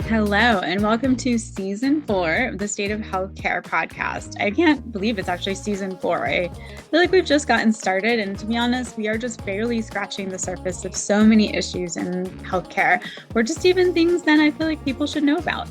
Hello, and welcome to season 4 of the State of Healthcare podcast. I can't believe it's actually season 4. I feel like we've just gotten started, and to be honest, we are just barely scratching the surface of so many issues in healthcare, or just even things that I feel like people should know about.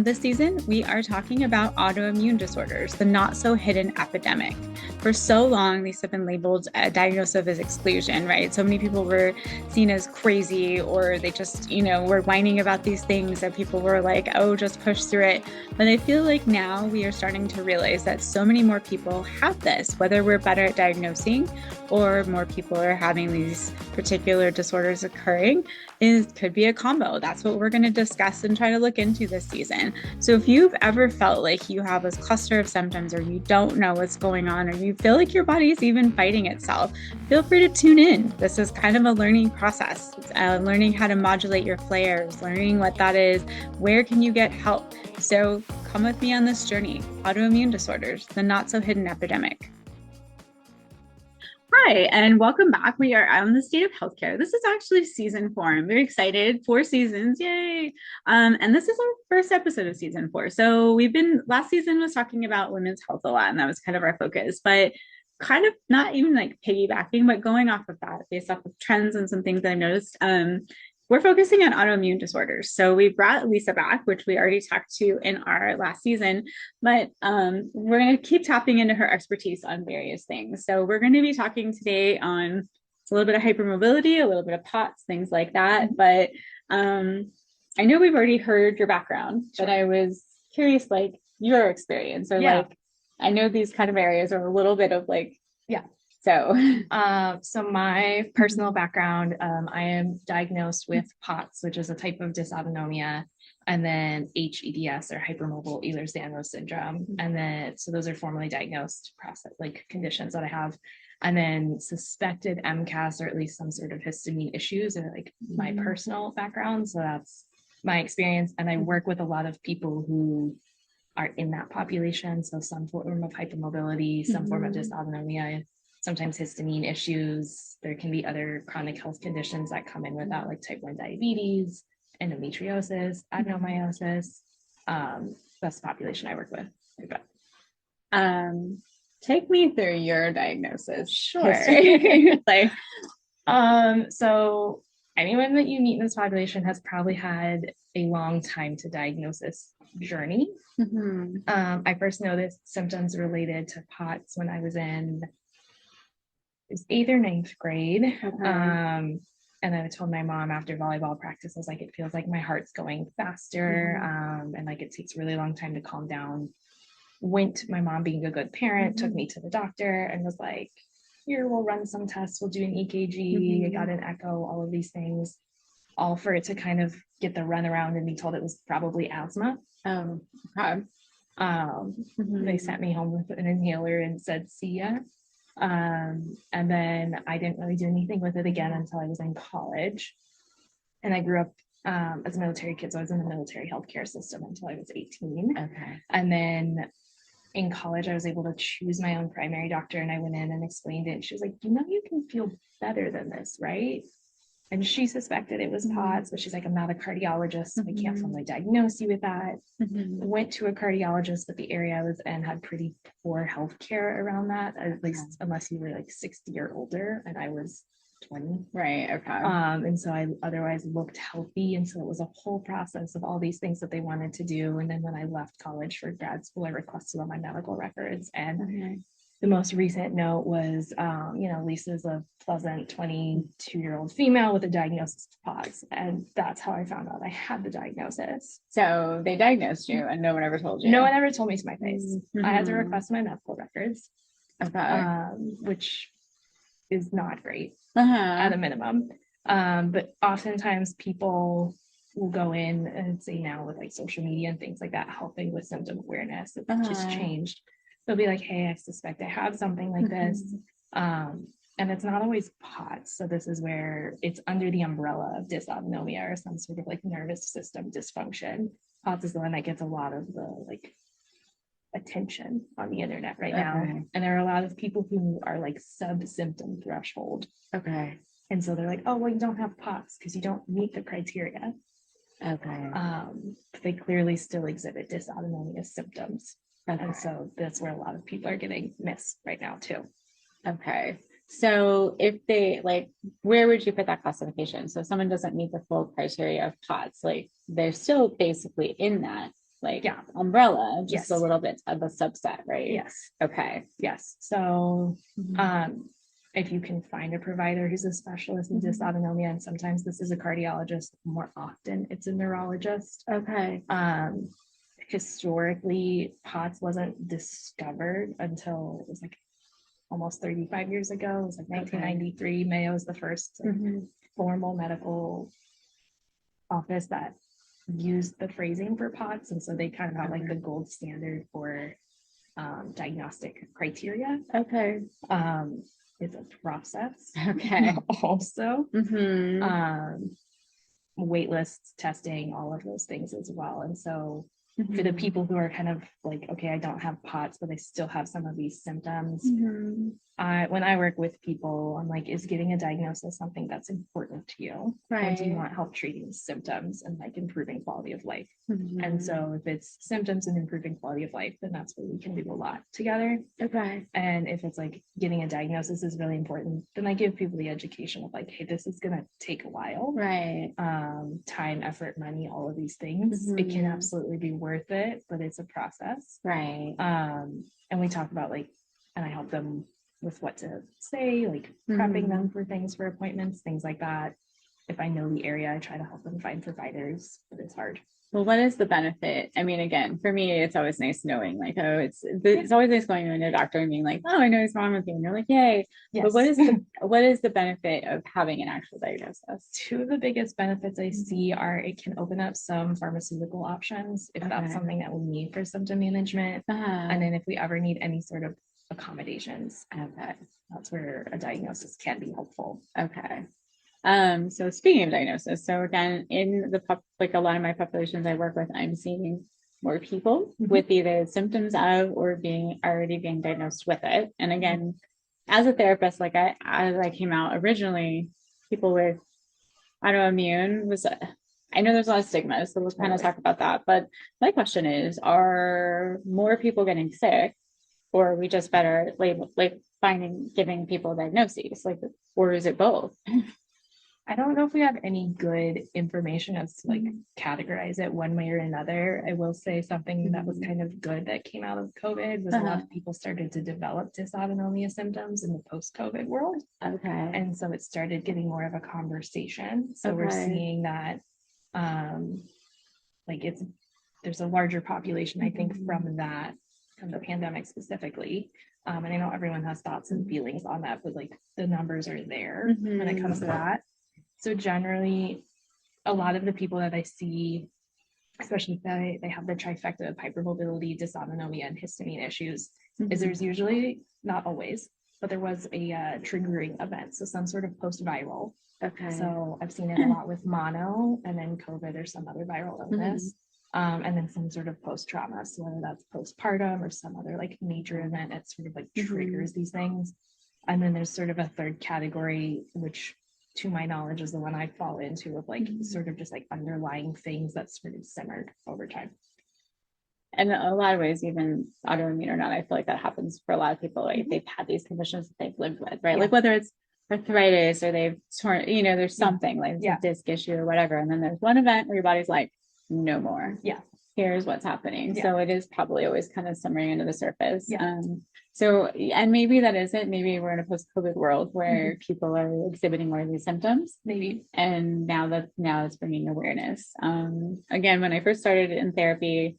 This season, we are talking about autoimmune disorders, the not so hidden epidemic. For so long, these have been labeled a diagnosis as exclusion, right? So many people were seen as crazy, or they just, were whining about these things that people were like, oh, just push through it. But I feel like now we are starting to realize that so many more people have this, whether we're better at diagnosing or more people are having these particular disorders occurring. It could be a combo. That's what we're going to discuss and try to look into this season. So if you've ever felt like you have this cluster of symptoms, or you don't know what's going on, or you feel like your body is even fighting itself, feel free to tune in. This is kind of a learning process. It's learning how to modulate your flares, learning what that is, where can you get help. So come with me on this journey. Autoimmune disorders, the not so hidden epidemic. Hi, and welcome back. We are on the State of Healthcare. This is actually season 4. I'm very excited. 4 seasons, yay! And this is our first episode of season 4. So last season was talking about women's health a lot, and that was kind of our focus, but kind of not even like piggybacking, but going off of that based off of trends and some things that I noticed. We're focusing on autoimmune disorders. So we brought Lisa back, which we already talked to in our last season, but we're going to keep tapping into her expertise on various things. So we're going to be talking today on a little bit of hypermobility, a little bit of POTS, things like that. But I know we've already heard your background, but I was curious, like your experience, or like, I know these kind of areas are a little bit of like, So my personal background, I am diagnosed with POTS, which is a type of dysautonomia, and then HEDS, or hypermobile Ehlers-Danlos syndrome. And then, so those are formally diagnosed conditions that I have. And then suspected MCAS, or at least some sort of histamine issues, are like my personal background. So that's my experience. And I work with a lot of people who are in that population. So some form of hypermobility, some form of dysautonomia, sometimes histamine issues. There can be other chronic health conditions that come in with that, like type 1 diabetes, endometriosis, adenomyosis. That's the population I work with. Take me through your diagnosis. Sure. So anyone that you meet in this population has probably had a long time to diagnose this journey. I first noticed symptoms related to POTS when I was in 8th or 9th grade. And I told my mom after volleyball practice, I was like, it feels like my heart's going faster, and like it takes a really long time to calm down. My mom, being a good parent, took me to the doctor and was like, here, we'll run some tests, we'll do an EKG, I got an echo, all of these things, all for it to kind of get the runaround and be told it was probably asthma. They sent me home with an inhaler and said, see ya. And then I didn't really do anything with it again until I was in college. And I grew up as a military kid, so I was in the military healthcare system until I was 18. And then in college, I was able to choose my own primary doctor, and I went in and explained it. And she was like, you can feel better than this, right? And she suspected it was POTS, but she's like, I'm not a cardiologist, so I can't formally diagnose you with that. Went to a cardiologist, but the area I was in had pretty poor healthcare around that, at least unless you were like 60 or older, and I was 20. Right. And so I otherwise looked healthy. And so it was a whole process of all these things that they wanted to do. And then when I left college for grad school, I requested all my medical records. And the most recent note was, Lisa's a pleasant 22-year-old female with a diagnosis of POTS. And that's how I found out I had the diagnosis. So they diagnosed you and no one ever told you? No one ever told me to my face. I had to request my medical records, which is not great at a minminimum. But oftentimes people will go in and say, now with like social media and things like that, helping with symptom awareness, it's just changed. They'll be like, hey, I suspect I have something like this. And it's not always POTS. So this is where it's under the umbrella of dysautonomia or some sort of like nervous system dysfunction. POTS is the one that gets a lot of the like attention on the internet right now. And there are a lot of people who are like sub-symptom threshold. And so they're like, oh, well, you don't have POTS because you don't meet the criteria. Okay. They clearly still exhibit dysautonomia symptoms. Okay. And so that's where a lot of people are getting missed right now too. Okay. So if they like, where would you put that classification? So if someone doesn't meet the full criteria of POTS, like they're still basically in that like umbrella, just a little bit of a subset, right? Yes. Okay. Yes. So if you can find a provider who's a specialist in dysautonomia, and sometimes this is a cardiologist, more often it's a neurologist. Okay. Historically, POTS wasn't discovered until it was like almost 35 years ago. It was like 1993. Mayo was the first formal medical office that used the phrasing for POTS. And so they kind of have like the gold standard for diagnostic criteria. Okay. It's a process. Okay. Also. Wait lists, testing, all of those things as well. And so for the people who are kind of like, okay, I don't have POTS, but I still have some of these symptoms. When I work with people, I'm like, is getting a diagnosis something that's important to you? Right. Or do you want help treating symptoms and like improving quality of life? And so if it's symptoms and improving quality of life, then that's where we can do a lot together. Okay. And if it's like getting a diagnosis is really important, then I give people the education of like, hey, this is going to take a while. Right. Time, effort, money, all of these things. It can absolutely be worth it, but it's a process. Right. And we talk about like, and I help them with what to say, like prepping them for things, for appointments, things like that. If I know the area, I try to help them find providers, but it's hard. Well, what is the benefit? I mean, again, for me, it's always nice knowing, like, oh, it's always nice going to a doctor and being like, oh, I know what's wrong with you, and you're like, yay. Yes. But what is the benefit of having an actual diagnosis? Two of the biggest benefits I see are it can open up some pharmaceutical options if that's something that we need for symptom management, and then if we ever need any sort of accommodations, that's where a diagnosis can be helpful. Okay. So speaking of diagnosis, so again, in the like a lot of my populations I work with, I'm seeing more people with either symptoms of or already being diagnosed with it. And again, as a therapist, like as I came out originally, people with autoimmune was, I know there's a lot of stigma, so we'll kind of talk about that. But my question is, are more people getting sick, or are we just better giving people diagnoses, like, or is it both? I don't know if we have any good information as to like categorize it one way or another. I will say something that was kind of good that came out of COVID was a lot of people started to develop dysautonomia symptoms in the post-COVID world. Okay. And so it started getting more of a conversation. So we're seeing that there's a larger population, I think, from the pandemic specifically. And I know everyone has thoughts and feelings on that, but like the numbers are there when it comes to that. So generally, a lot of the people that I see, especially if they have the trifecta of hypermobility, dysautonomia, and histamine issues, is there's usually, not always, but there was a triggering event. So some sort of post-viral. Okay. So I've seen it a lot with mono and then COVID or some other viral illness. And then some sort of post-trauma. So whether that's postpartum or some other like major event, it sort of like triggers these things. And then there's sort of a third category, which to my knowledge is the one I fall into, of like sort of just like underlying things that sort of simmered over time. And in a lot of ways, even autoimmune or not, I feel like that happens for a lot of people. Like they've had these conditions that they've lived with, right? Yeah. Like whether it's arthritis or they've torn, there's something like a disc issue or whatever. And then there's one event where your body's like, no more. Yeah. Here's what's happening. Yeah. So it is probably always kind of simmering under the surface. Yeah. So, and maybe that is it. Maybe we're in a post-COVID world where people are exhibiting more of these symptoms. Maybe. And now it's bringing awareness. Again, when I first started in therapy,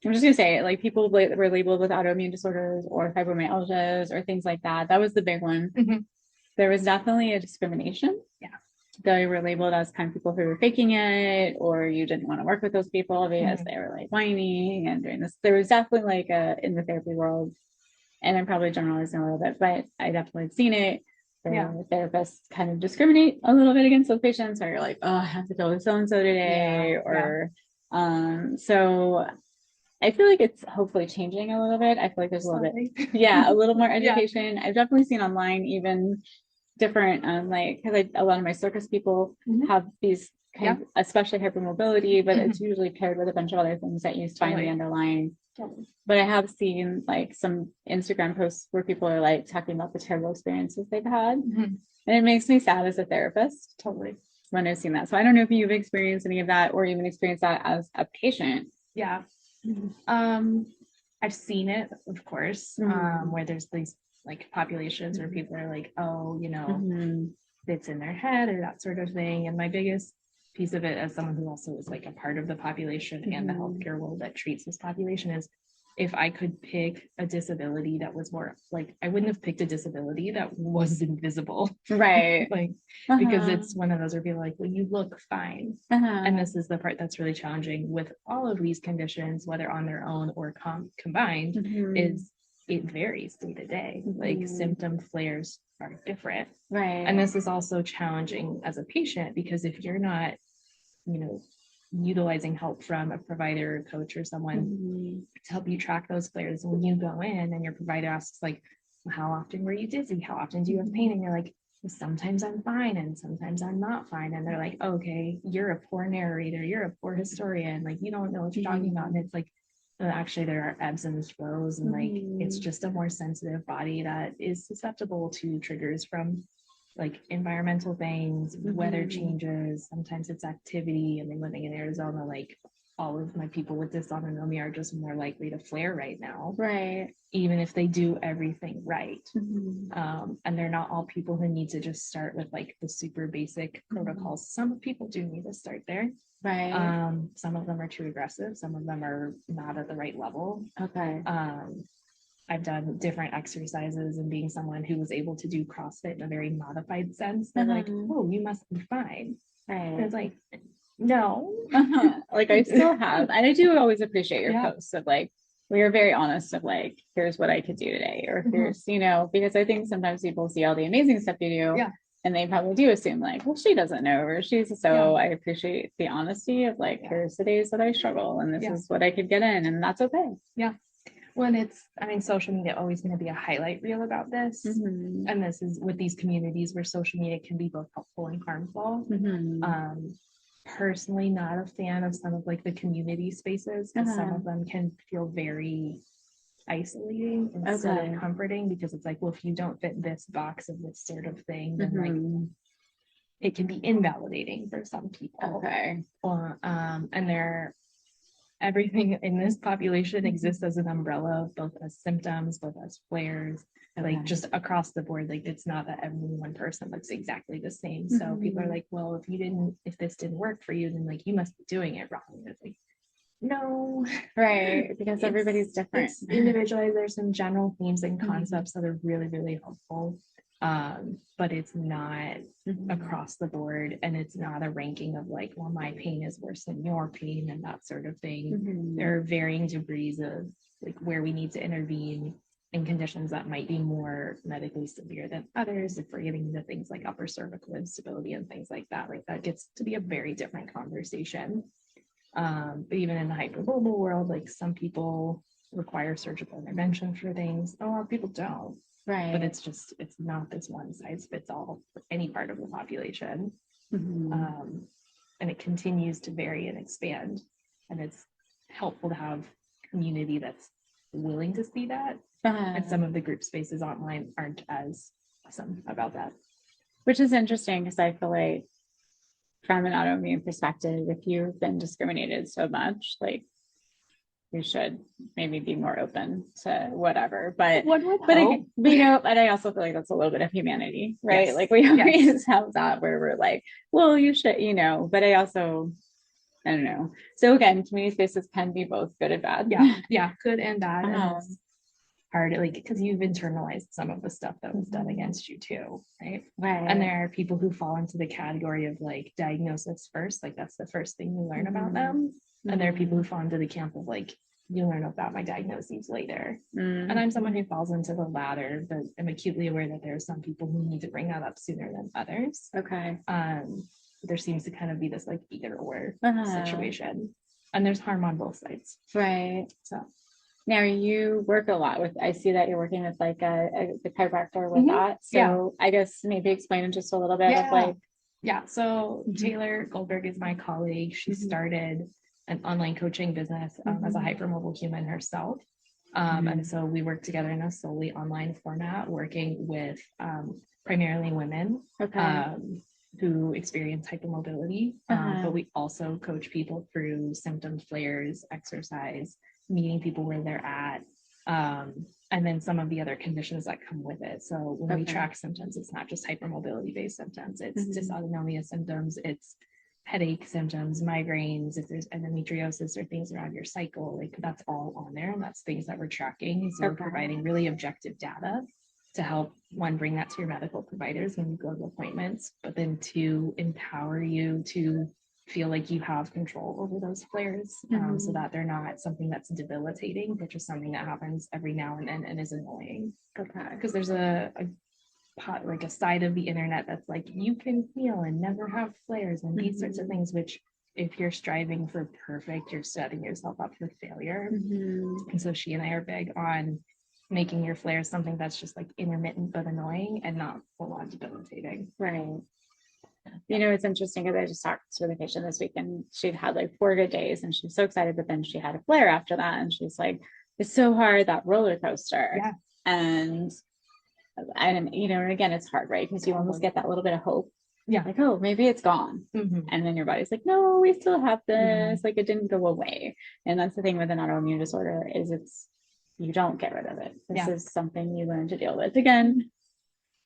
I'm just going to say, like, people were labeled with autoimmune disorders or fibromyalgias or things like that. That was the big one. There was definitely a discrimination. Yeah. They were labeled as kind of people who were faking it, or you didn't want to work with those people because they were like whining and doing this. There was definitely like in the therapy world, and I'm probably generalizing a little bit, but I definitely have seen it. Therapists kind of discriminate a little bit against those patients, or you're like, oh, I have to deal with so-and-so today, so I feel like it's hopefully changing a little bit. I feel like there's a little bit, a little more education. I've definitely seen online even different, because a lot of my circus people have these kind of, especially hypermobility, but it's usually paired with a bunch of other things that you find the underlying. But I have seen like some Instagram posts where people are like talking about the terrible experiences they've had. And it makes me sad as a therapist. When I've seen that. So I don't know if you've experienced any of that or even experienced that as a patient. Yeah. I've seen it, of course, where there's these like populations where people are like, oh, you know, it's in their head or that sort of thing. And my biggest piece of it, as someone who also is like a part of the population and the healthcare world that treats this population, is if I could pick a disability that was more like, I wouldn't have picked a disability that was invisible. Right. Like, because it's one of those where people are like, well, you look fine. And this is the part that's really challenging with all of these conditions, whether on their own or combined, is it varies day to day. Like symptom flares are different. Right. And this is also challenging as a patient, because if you're not, you know, utilizing help from a provider or coach or someone to help you track those flares, when you go in and your provider asks like, how often were you dizzy? How often do you have pain? And you're like, sometimes I'm fine and sometimes I'm not fine. And they're like, okay, you're a poor narrator, you're a poor historian, like you don't know what you're talking about. And it's like, actually there are ebbs and flows, and like it's just a more sensitive body that is susceptible to triggers from like environmental things, weather changes, sometimes it's activity. I mean, living in Arizona, like all of my people with dysautonomia are just more likely to flare right now. Right. Even if they do everything right. And they're not all people who need to just start with like the super basic protocols. Some people do need to start there. Right. Some of them are too aggressive. Some of them are not at the right level. Okay. I've done different exercises, and being someone who was able to do CrossFit in a very modified sense, they're like, oh, you must be fine. Right. And it's like, no. Like I still have, and I do always appreciate your posts of like, we are very honest of like, here's what I could do today, or here's, you know, because I think sometimes people see all the amazing stuff you do. And they probably do assume like, well, she doesn't know, or she's so I appreciate the honesty of like, here's the days that I struggle and this is what I could get in, and that's okay. When it's, I mean, social media always going to be a highlight reel about this. And this is with these communities where social media can be both helpful and harmful. Personally, not a fan of some of like the community spaces, because some of them can feel very isolating instead of comforting, because it's like, well, if you don't fit this box of this sort of thing, then like it can be invalidating for some people. Or and everything in this population exists as an umbrella, both as symptoms, both as flares, and like just across the board. Like it's not that every one person looks exactly the same. So people are like, well, if this didn't work for you, then like you must be doing it wrong. It's like, no, right, because everybody's different. It's individualized. There's some general themes and concepts that are really, really helpful. But it's not across the board, and it's not a ranking of like, well, my pain is worse than your pain and that sort of thing. There are varying degrees of like where we need to intervene in conditions that might be more medically severe than others. If we're getting into things like upper cervical instability and things like that gets to be a very different conversation. But even in the hypermobile world, like some people require surgical intervention for things. A lot of people don't. Right. But it's not this one size fits all for any part of the population. And it continues to vary and expand. And it's helpful to have community that's willing to see that. And some of the group spaces online aren't as awesome about that. Which is interesting, because I feel like from an autoimmune perspective, if you've been discriminated so much, like we should maybe be more open to whatever, but I also feel like that's a little bit of humanity, right? Like we always have that where we're like, well, you should, you know, but I don't know. So again, community spaces can be both good and bad. Good and bad. And it's hard, like, because you've internalized some of the stuff that was done against you too, right? And there are people who fall into the category of like diagnosis first, like that's the first thing you learn about them. And there are people who fall into the camp of like, you learn about my diagnoses later. And I'm someone who falls into the latter, but I'm acutely aware that there are some people who need to bring that up sooner than others. There seems to kind of be this like either or situation, and there's harm on both sides. Right. So now you work a lot with, I see that you're working with like the chiropractor with that. So I guess maybe explain just a little bit of like Yeah. So Taylor Goldberg is my colleague. She started an online coaching business as a hypermobile human herself. And so we work together in a solely online format, working with primarily women who experience hypermobility. But we also coach people through symptom flares, exercise, meeting people where they're at, and then some of the other conditions that come with it. So when we track symptoms, it's not just hypermobility based symptoms, it's dysautonomia symptoms, it's headache symptoms, migraines, if there's endometriosis or things around your cycle, like that's all on there. And that's things that we're tracking. So we're providing really objective data to help, one, bring that to your medical providers when you go to appointments, but then two, empower you to feel like you have control over those flares, so that they're not something that's debilitating, but just something that happens every now and then and is annoying. Because there's a side of the internet that's like, you can heal and never have flares and these sorts of things, which if you're striving for perfect, you're setting yourself up for failure. And so she and I are big on making your flares something that's just like intermittent but annoying and not full on debilitating. Right. You know, it's interesting because I just talked to the patient this week and she'd had like 4 good days and she was so excited, but then she had a flare after that. And she's like, it's so hard, that roller coaster. Yeah. And you know, and again, it's hard, right? Because you almost get that little bit of hope. Yeah. Like, oh, maybe it's gone. And then your body's like, no, we still have this. Like it didn't go away. And that's the thing with an autoimmune disorder is you don't get rid of it. This is something you learn to deal with. Again,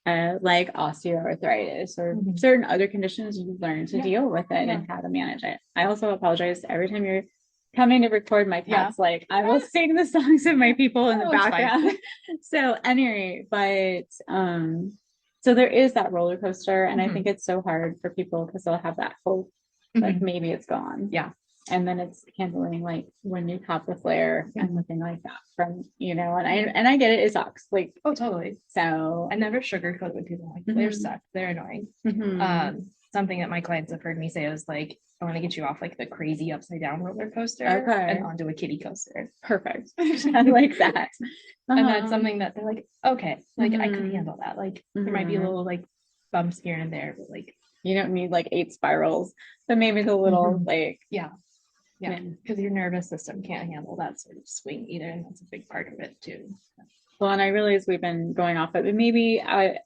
like osteoarthritis or certain other conditions, you learn to deal with it and how to manage it. I also apologize every time you're coming to record. My cat's like, I will sing the songs of my people in the background. So anyway, but so there is that roller coaster, and I think it's so hard for people because they'll have that hope, like maybe it's gone. Yeah. And then it's handling like when you top the flare and looking like that from, you know, and I get it, it sucks. Like, oh, totally. So I never sugarcoat with people. Like, flares suck, they're annoying. Something that my clients have heard me say is like, I want to get you off like the crazy upside down roller coaster and onto a kiddie coaster. Perfect. I like that. And that's something that they're like, okay, like I can handle that. Like there might be a little like bumps here and there, but like you don't need like 8 spirals, but maybe the little like yeah, because your nervous system can't handle that sort of swing either, and that's a big part of it too. Well, and I realize we've been going off it, but maybe I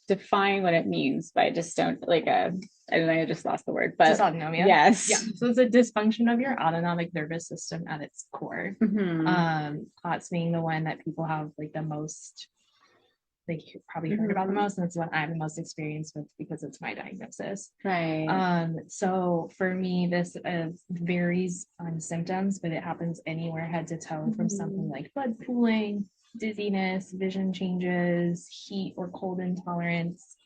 define what it means by just don't like I don't know, I just lost the word, but dysautonomia. Yes. Yeah. So it's a dysfunction of your autonomic nervous system at its core. POTS being the one that people have like the most, like you've probably heard about the most, and it's what I'm the most experienced with because it's my diagnosis. Right. So for me, this varies on symptoms, but it happens anywhere head to toe, from something like blood pooling, dizziness, vision changes, heat or cold intolerance,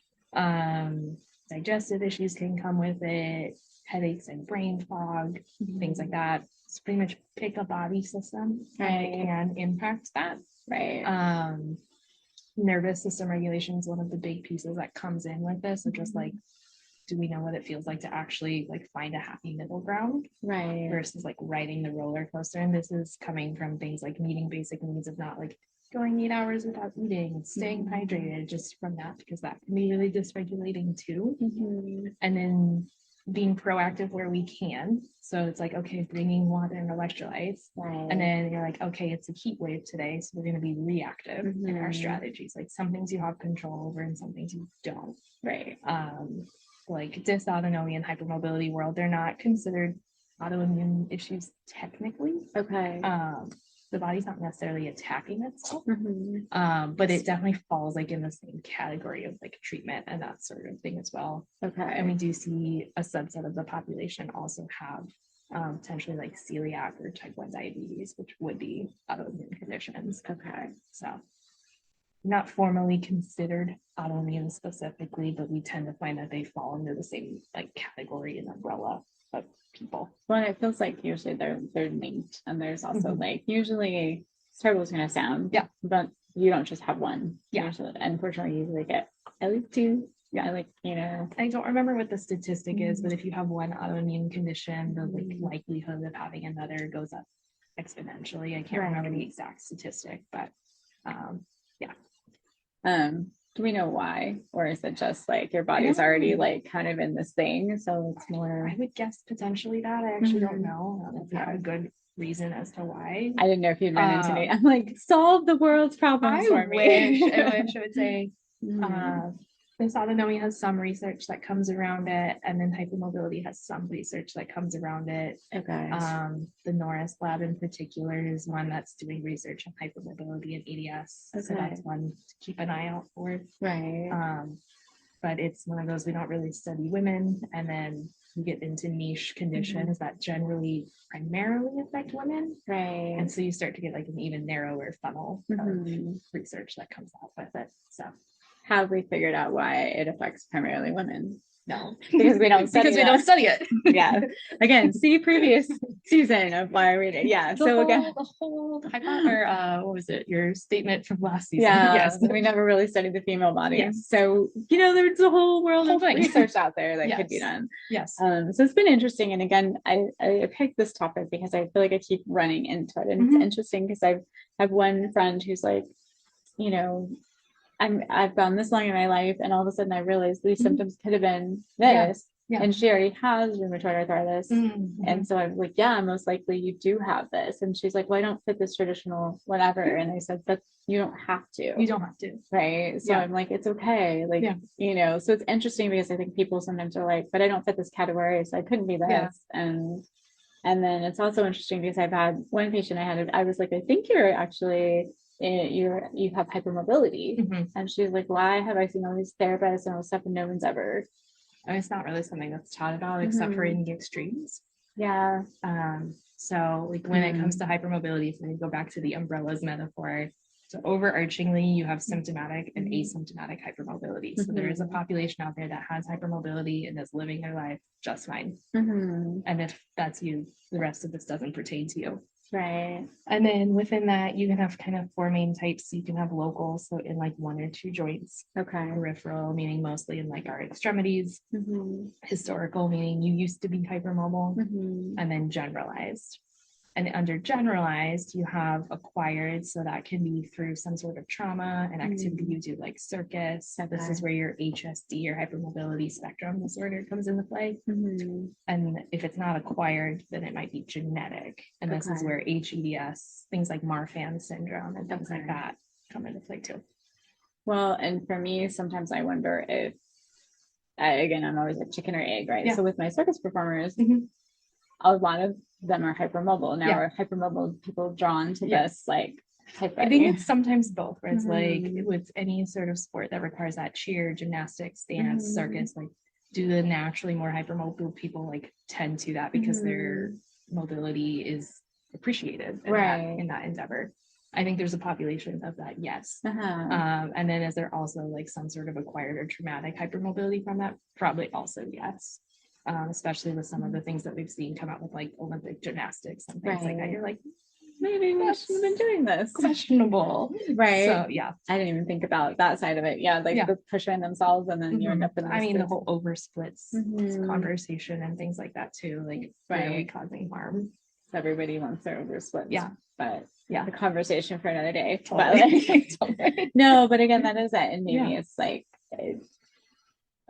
digestive issues can come with it, headaches and brain fog, things like that. It's pretty much pick a body system and it can impact that. Right. Nervous system regulation is one of the big pieces that comes in with this. So just like, do we know what it feels like to actually like find a happy middle ground, right, versus like riding the roller coaster? And this is coming from things like meeting basic needs of not like going 8 hours without eating and staying hydrated, just from that, because that can be really dysregulating too. And then being proactive where we can. So it's like, okay, bringing water and electrolytes. Right. And then you're like, okay, it's a heat wave today, so we're going to be reactive in our strategies. Like some things you have control over and some things you don't. Right. Like dysautonomia and hypermobility world, they're not considered autoimmune issues technically. Okay. The body's not necessarily attacking itself, but it definitely falls like in the same category of like treatment and that sort of thing as well. Okay. And we do see a subset of the population also have potentially like celiac or type 1 diabetes, which would be autoimmune conditions. Okay. So not formally considered autoimmune specifically, but we tend to find that they fall into the same like category and umbrella of people. Well, it feels like usually they're linked, and there's also like usually it's terrible it's gonna sound, but you don't just have one. Usually, unfortunately, you usually get at least 2. Yeah, like, you know, I don't remember what the statistic is, but if you have one autoimmune condition, the like likelihood of having another goes up exponentially. I can't remember the exact statistic, but Do we know why? Or is it just like your body's already like kind of in this thing? So it's more. I would guess potentially that. I actually don't know. I don't know if I have a good reason as to why. I didn't know if you'd run into me. I'm like, solve the world's problems for me. I would say dysautonomia has some research that comes around it, and then hypermobility has some research that comes around it. Okay. The Norris lab in particular is one that's doing research on hypermobility and ADS. Okay. So that's one to keep an eye out for. Right. But it's one of those, we don't really study women, and then you get into niche conditions that generally primarily affect women. Right. And so you start to get like an even narrower funnel of research that comes out with it. So have we figured out why it affects primarily women? No, because we don't study we don't study it. Yeah. Again, see previous season of why we did. Yeah. The whole what was it? Your statement from last season. Yeah. Yes. We never really studied the female body. Yes. So, there's a whole world of research out there that could be done. Yes. So it's been interesting. And again, I picked this topic because I feel like I keep running into it. And it's interesting because I have one friend who's like, I've gone this long in my life, and all of a sudden I realized these symptoms could have been this. Yeah. And she already has rheumatoid arthritis. And so I'm like, yeah, most likely you do have this. And she's like, well, I don't fit this traditional whatever. And I said, but you don't have to. You don't have to. Right. So I'm like, it's okay. Like, so it's interesting because I think people sometimes are like, but I don't fit this category, so I couldn't be this. Yeah. And then it's also interesting because I've had one patient I was like, I think you're actually you have hypermobility. And she's like, why have I seen all these therapists and all this stuff and no one's ever. I mean, it's not really something that's taught about except for in the extremes. Yeah. So like when it comes to hypermobility, if we go back to the umbrellas metaphor, so overarchingly you have symptomatic and asymptomatic hypermobility. So there is a population out there that has hypermobility and is living their life just fine. And if that's you, the rest of this doesn't pertain to you. Right. And then within that, you can have kind of four main types. You can have local, so in like one or two joints. Okay. Peripheral, meaning mostly in like our extremities. Historical, meaning you used to be hypermobile. And then generalized. And under generalized, you have acquired, so that can be through some sort of trauma, an activity you do like circus. Okay. This is where your HSD or hypermobility spectrum disorder comes into play. And if it's not acquired, then it might be genetic. And this is where HEDS, things like Marfan syndrome and things like that come into play too. Well, and for me, sometimes I wonder if, again, I'm always like chicken or egg, right? Yeah. So with my circus performers, a lot of them are hypermobile. Now are hypermobile people drawn to this like hyper? I think it's sometimes both, where it's like with any sort of sport that requires that cheer, gymnastics, dance, circus, like do the naturally more hypermobile people like tend to that because their mobility is appreciated in that endeavor. I think there's a population of that, yes. And then is there also like some sort of acquired or traumatic hypermobility from that? Probably also yes. Especially with some of the things that we've seen come out with like Olympic gymnastics and things like that. You're like, maybe we shouldn't have been doing this. Questionable. Right. So yeah. I didn't even think about that side of it. Yeah. Like the pushing themselves and then you end up in the whole over splits conversation and things like that too. Like really causing harm. Everybody wants their over splits. Yeah. But the conversation for another day. Totally. But, no, but again, that is it. And maybe it's like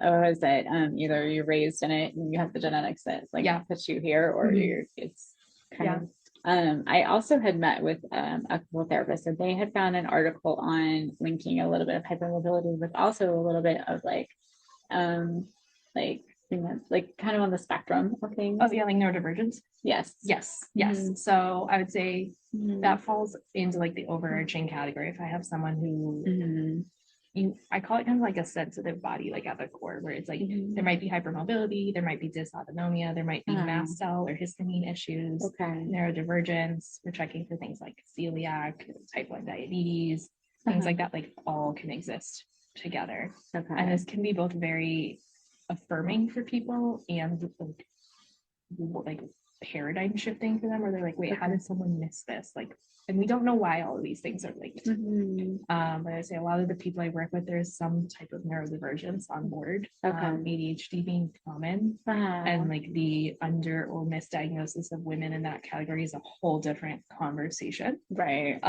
is that either you're raised in it and you have the genetics that like puts you here, or it's kind of. I also had met with a couple therapists, and they had found an article on linking a little bit of hypermobility with also a little bit of like kind of on the spectrum of things. Oh yeah, like neurodivergence. Yes. So I would say that falls into like the overarching category. If I have someone who I call it kind of like a sensitive body, like at the core, where it's like there might be hypermobility, there might be dysautonomia, there might be mast cell or histamine issues, neurodivergence. We're checking for things like celiac, type 1 diabetes, things like that, like all can exist together. And this can be both very affirming for people and like paradigm shifting for them, where they're like, wait, how did someone miss this? Like, and we don't know why all of these things are linked. But I say a lot of the people I work with, there's some type of neurodivergence on board. ADHD being common, and like the under or misdiagnosis of women in that category is a whole different conversation. Right.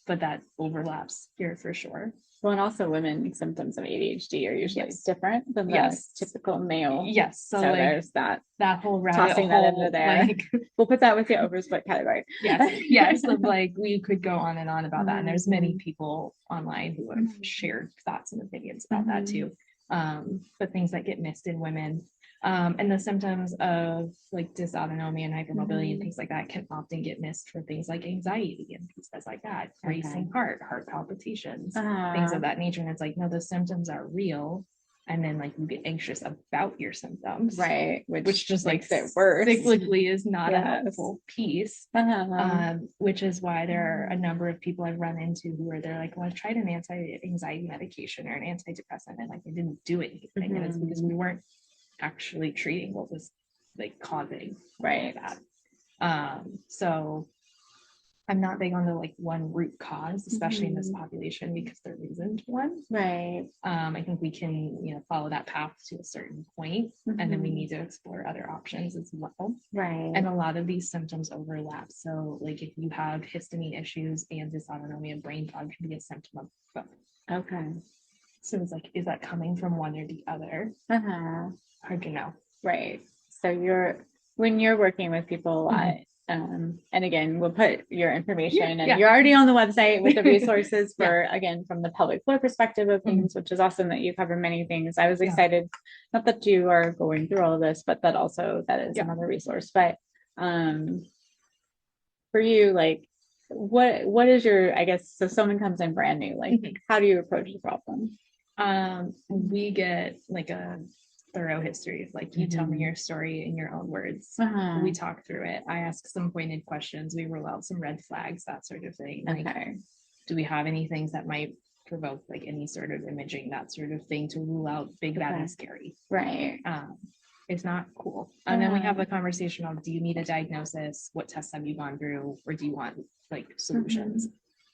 but that overlaps here for sure. Well, and also women's symptoms of ADHD are usually different than the typical male. Yes. So like, there's that whole rabbit tossing hole, that into there. Like, we'll put that with the oversplit category. Yes. Like we could go on and on about that. And there's many people online who have shared thoughts and opinions about that too. But things that get missed in women. And the symptoms of like dysautonomia and hypermobility and things like that can often get missed for things like anxiety and things like that, racing heart palpitations, things of that nature. And it's like, no, the symptoms are real. And then like you get anxious about your symptoms, right? Which just makes it worse. Cyclically is not a helpful piece, which is why there are a number of people I've run into where they're like, well, I've tried an anti-anxiety medication or an antidepressant and like it didn't do anything. And it's because we weren't actually treating what was like causing that. So I'm not big on the like one root cause, especially in this population, because there isn't one. Right. I think we can, follow that path to a certain point, and then we need to explore other options as well. Right. And a lot of these symptoms overlap. So like if you have histamine issues and dysautonomia, brain fog can be a symptom of both. Okay. So it's like, is that coming from one or the other? Hard to know. Right. So when you're working with people a lot, and again, we'll put your information and you're already on the website with the resources for, again, from the pelvic floor perspective of things, which is awesome that you cover many things. I was excited, not that you are going through all of this, but that also, that is another resource. But for you, like, what is your, I guess, so someone comes in brand new, like, how do you approach the problem? We get like a thorough history of like, you tell me your story in your own words. We talk through it. I ask some pointed questions. We rule out some red flags, that sort of thing. Like, do we have any things that might provoke like any sort of imaging, that sort of thing, to rule out big, bad, and scary? Right. It's not cool. And then we have a conversation of, do you need a diagnosis? What tests have you gone through? Or do you want like solutions?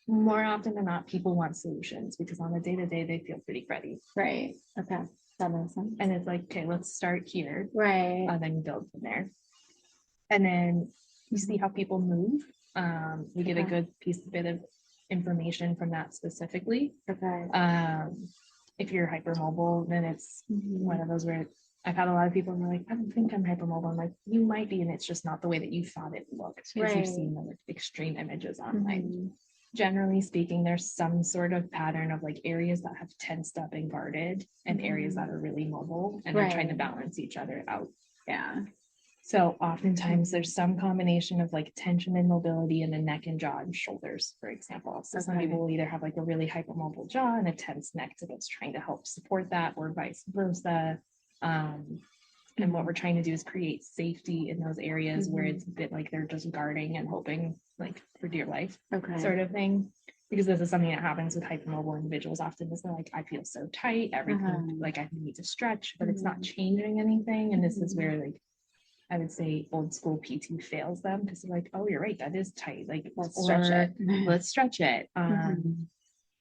More often than not, people want solutions because on the day-to-day, they feel pretty cruddy. Right. Okay. That makes sense. And it's like, okay, let's start here. Right. And then build from there. And then you see how people move. We get a good bit of information from that specifically. Okay. If you're hypermobile, then it's one of those where I've had a lot of people and they're like, I don't think I'm hypermobile. I'm like, you might be, and it's just not the way that you thought it looked because you've seen the extreme images online. Generally speaking, there's some sort of pattern of like areas that have tensed up and guarded and areas that are really mobile, and they're trying to balance each other out. Yeah. So oftentimes there's some combination of like tension and mobility in the neck and jaw and shoulders, for example. So some people will either have like a really hypermobile jaw and a tense neck that's trying to help support that, or vice versa. And what we're trying to do is create safety in those areas where it's a bit like they're just guarding and hoping like for dear life sort of thing. Because this is something that happens with hypermobile individuals often, is they're like, I feel so tight, everything, like I need to stretch, but it's not changing anything. And this is where like, I would say old school PT fails them, because they're like, oh, you're right, that is tight. Like, let's stretch it.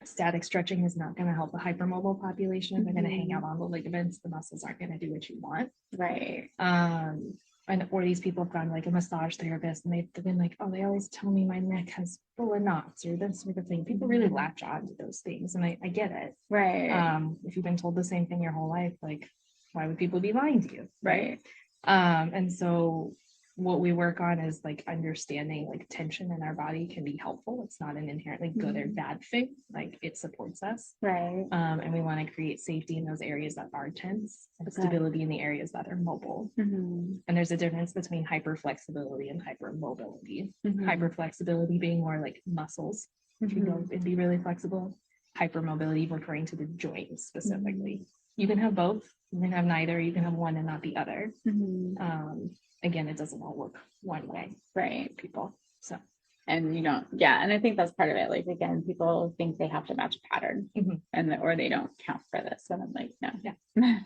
Static stretching is not going to help the hypermobile population. They're going to hang out on the ligaments. The muscles aren't going to do what you want. Right. Or these people have gone like a massage therapist and they've been like, oh, they always tell me my neck has full of knots or this sort of thing. People really latch on to those things. And I get it. Right. If you've been told the same thing your whole life, like, why would people be lying to you? Right. And so what we work on is like understanding like tension in our body can be helpful. It's not an inherently good or bad thing. Like, it supports us. Right. And we want to create safety in those areas that are tense and stability in the areas that are mobile. And there's a difference between hyperflexibility and hypermobility. Hyperflexibility being more like muscles. If you go and be really flexible. Hypermobility referring to the joints specifically. You can have both. You can have neither. You can have one and not the other. Again, it doesn't all work one way, right, people. So, and you don't, and I think that's part of it. Like, again, people think they have to match a pattern, or they don't count for this. And I'm like, no.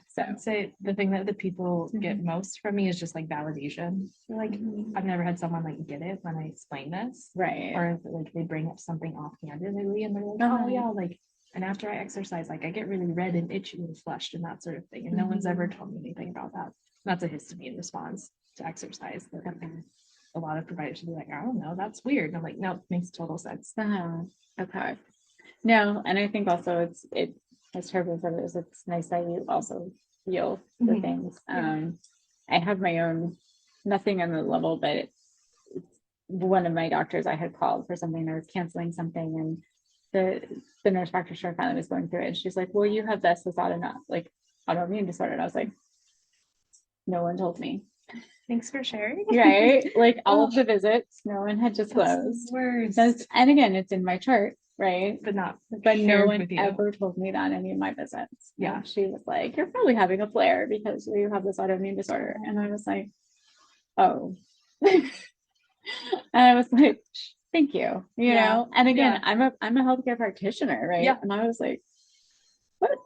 So I'd say the thing that the people get most from me is just like validation. They're like, I've never had someone like get it when I explain this, right? Or like they bring up something offhandedly and they're like, oh yeah, like, and after I exercise, like I get really red and itchy and flushed and that sort of thing. And no one's ever told me anything about that. That's a histamine response to exercise. a lot of providers should be like, I don't know, that's weird. And I'm like, no, it makes total sense. Okay. No, and I think also as terrible as it is, it's nice that you also feel the things. I have my own, nothing on the level, but one of my doctors I had called for something, or canceling something, and the nurse practitioner finally was going through it, and she's like, well, you have this autoimmune disorder. And I was like, no one told me. Thanks for sharing. Right? Like all of the visits, no one had disclosed. And again, it's in my chart, right? But no one ever told me that in any of my visits. Yeah. And she was like, you're probably having a flare because you have this autoimmune disorder. And I was like, oh. And I was like, thank you. You know, and again, I'm a healthcare practitioner, right? Yeah. And I was like, what?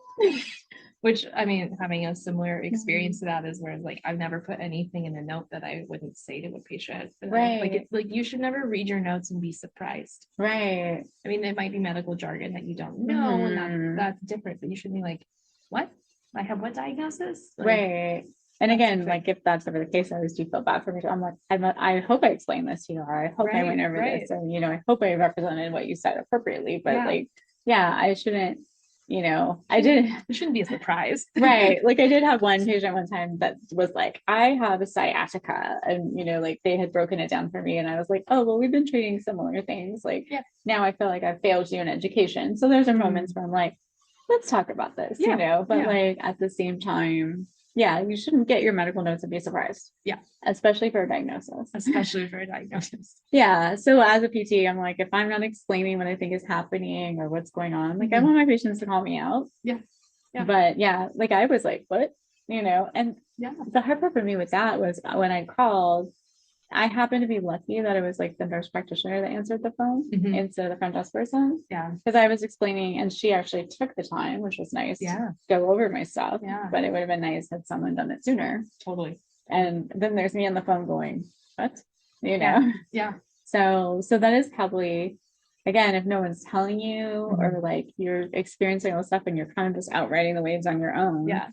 Which, I mean, having a similar experience to that is where, like, I've never put anything in a note that I wouldn't say to a patient. Right. Like, it's like, you should never read your notes and be surprised. Right. I mean, it might be medical jargon that you don't know, and that's different, but you should be like, what? I have what diagnosis? Like, right. And again, like, if that's ever the case, I always do feel bad for me. I'm like, I hope I explained this to you, or I hope I went over this, and, you know, I hope I represented what you said appropriately, but I shouldn't, you know, it shouldn't be a surprise. Right. Like, I did have one patient one time that was like, I have a sciatica, and, you know, like, they had broken it down for me, and I was like, oh, well, we've been treating similar things. Like, now I feel like I've failed you in education. So there's moments where I'm like, let's talk about this, you know, but like, at the same time, you shouldn't get your medical notes and be surprised. Yeah. Especially for a diagnosis. Yeah. So as a PT, I'm like, if I'm not explaining what I think is happening or what's going on, like, I want my patients to call me out. Yeah. But like, I was like, what? You know, and the hard part for me with that was when I called, I happened to be lucky that it was like the nurse practitioner that answered the phone instead of the front desk person. Yeah. Because I was explaining, and she actually took the time, which was nice, to go over my stuff. Yeah. But it would have been nice had someone done it sooner. Totally. And then there's me on the phone going, what? You know? Yeah. So that is probably, again, if no one's telling you, or like you're experiencing all this stuff and you're kind of just out riding the waves on your own. Yeah.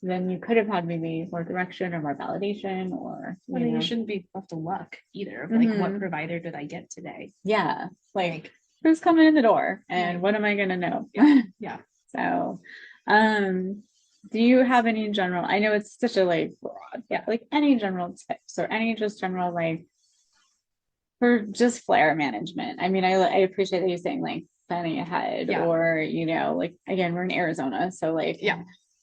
Then you could have had maybe more direction or more validation, or you shouldn't be left to luck either of like, what provider did I get today? Yeah. Like, who's coming in the door and what am I going to know? Yeah. So, do you have any general, I know it's such a like broad, like any general tips or any just general, like, for just flare management? I mean, I appreciate that you're saying like planning ahead, or, you know, like, again, we're in Arizona. So like,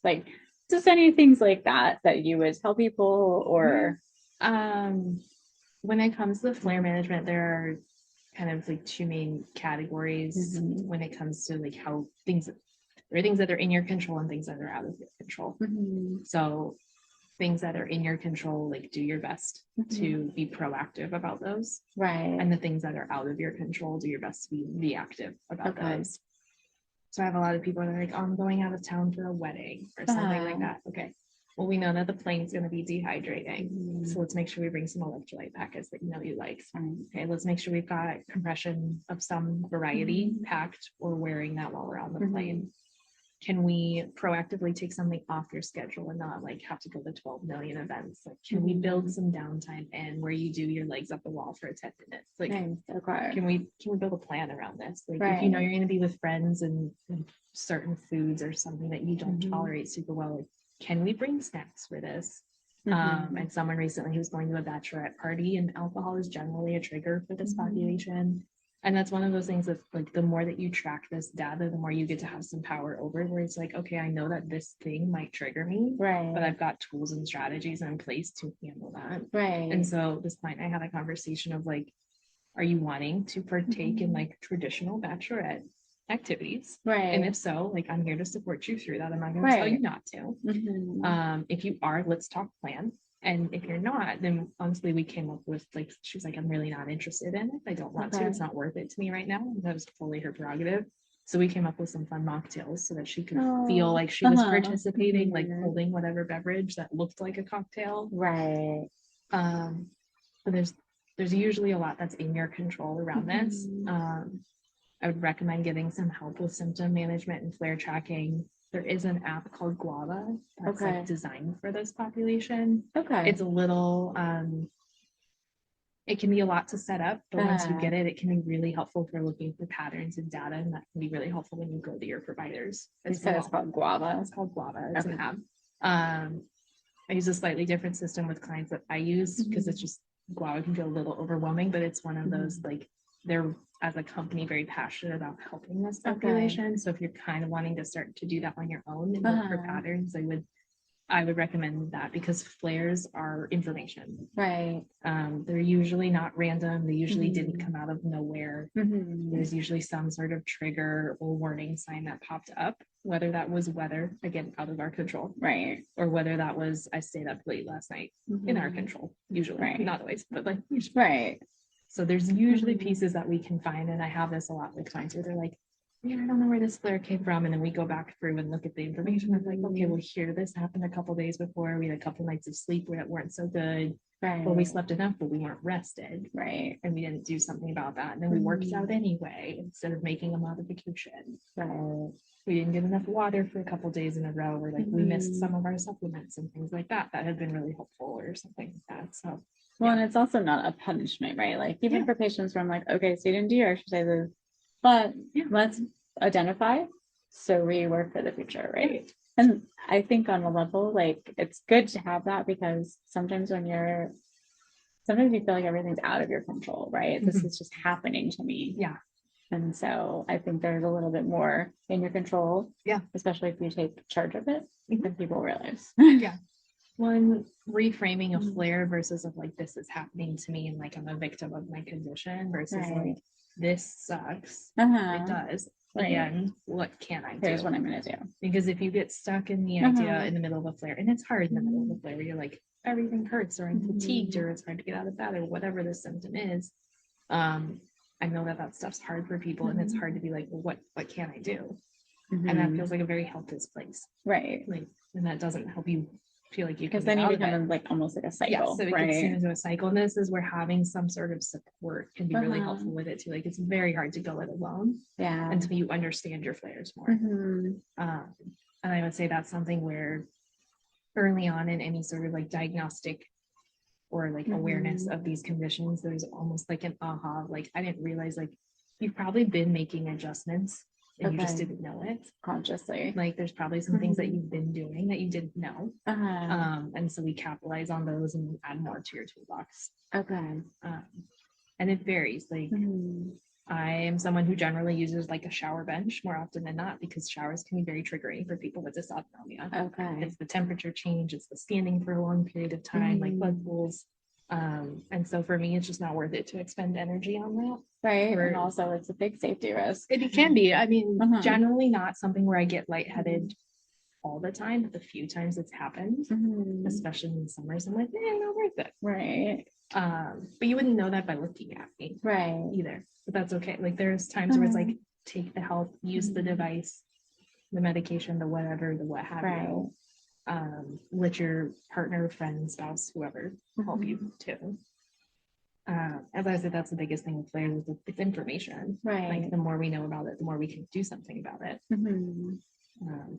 like, just any things like that you would tell people, or when it comes to flare management, there are kind of like two main categories when it comes to like how there are things that are in your control and things that are out of your control. So things that are in your control, like, do your best to be proactive about those, right? And the things that are out of your control, do your best to be reactive about those. So I have a lot of people that are like, oh, I'm going out of town for a wedding or something like that. Okay. Well, we know that the plane's going to be dehydrating. So let's make sure we bring some electrolyte packets that you know you like. Okay. Let's make sure we've got compression of some variety packed or wearing that while we're on the plane. Can we proactively take something off your schedule and not like have to go to 12 million events? Like, can we build some downtime in where you do your legs up the wall for 10 minutes? Like, can we build a plan around this? Like, if you know you're going to be with friends and certain foods or something that you don't tolerate super well, like, can we bring snacks for this? And someone recently who was going to a bachelorette party, and alcohol is generally a trigger for this population. And that's one of those things that, like, the more that you track this data, the more you get to have some power over it, where it's like, okay, I know that this thing might trigger me, but I've got tools and strategies in place to handle that. And so this client, I had a conversation of like, are you wanting to partake in like traditional bachelorette activities? And if so, like, I'm here to support you through that. I'm not going to tell you not to. If you are, let's talk plan. And if you're not, then honestly, we came up with like, she was like, I'm really not interested in it. I don't want to. It's not worth it to me right now. And that was totally her prerogative. So we came up with some fun mocktails so that she could feel like she was participating, like holding whatever beverage that looked like a cocktail. But there's usually a lot that's in your control around this. I would recommend getting some help with symptom management and flare tracking. There is an app called Guava that's like designed for this population. It's a little it can be a lot to set up, but once you get it, it can be really helpful for looking for patterns and data, and that can be really helpful when you go to your providers. You said it's called Guava. It's called Guava. It's an app. I use a slightly different system with clients that I use because it's just Guava can feel a little overwhelming, but it's one of those, like, they're, as a company, very passionate about helping this population. So if you're kind of wanting to start to do that on your own and look for patterns, I would recommend that, because flares are information. Right. They're usually not random. They usually didn't come out of nowhere. There's usually some sort of trigger or warning sign that popped up, whether that was weather, again, out of our control. Right. Or whether that was, I stayed up late last night, in our control, usually. Not always, but like usually. Right. So there's usually pieces that we can find. And I have this a lot with clients where they're like, man, I don't know where this flare came from. And then we go back through and look at the information. I'm like, okay, well, here, this happened a couple days before. We had a couple nights of sleep that weren't so good. Right. Well, we slept enough, but we weren't rested. Right. And we didn't do something about that. And then we worked out anyway, instead of making a modification. Right. We didn't get enough water for a couple days in a row, or like we missed some of our supplements and things like that had been really helpful, or something like that. So, well, and it's also not a punishment, right? Like, even for patients where I'm like, okay, so you didn't do your exercises, but let's identify so we work for the future, right? And I think on a level, like, it's good to have that, because sometimes you feel like everything's out of your control, right? This is just happening to me. Yeah. And so I think there's a little bit more in your control. Yeah. Especially if you take charge of it, than people realize. Yeah. One, reframing a flare versus of like, this is happening to me and like I'm a victim of my condition, versus like, this sucks. It does. Again, what can I do? Here's what I'm gonna do. Because if you get stuck in the idea in the middle of a flare, and it's hard in the middle of a flare, you're like, everything hurts, or I'm fatigued, or it's hard to get out of bed, or whatever the symptom is. I know that stuff's hard for people, and it's hard to be like, well, what can I do? And that feels like a very helpless place. Right. Like, and that doesn't help you feel like you can, because then you become like almost like a cycle. Yeah, so it gets into a cycle, and this is where having some sort of support can be really helpful with it too. Like, it's very hard to go it alone until you understand your flares more. And I would say that's something where early on in any sort of like diagnostic or like awareness of these conditions, there's almost like an aha, like, I didn't realize, like, you've probably been making adjustments and you just didn't know it consciously. Like, there's probably some things that you've been doing that you didn't know. And so we capitalize on those and add more to your toolbox. And it varies. Like, I am someone who generally uses like a shower bench more often than not, because showers can be very triggering for people with dysautonomia. It's the temperature change, it's the standing for a long period of time, like blood pools. And so for me, it's just not worth it to expend energy on that. Right. And also it's a big safety risk. It can be. I mean, generally not something where I get lightheaded all the time, but the few times it's happened, especially in the summers, I'm like, not worth it. Right. But you wouldn't know that by looking at me. Right. Either. But that's okay. Like, there's times where it's like, take the help, use the device, the medication, the whatever, the what have you. Let your partner, friend, spouse, whoever help you too. As I said, that's the biggest thing with flares, is it's information. Like, the more we know about it, the more we can do something about it. And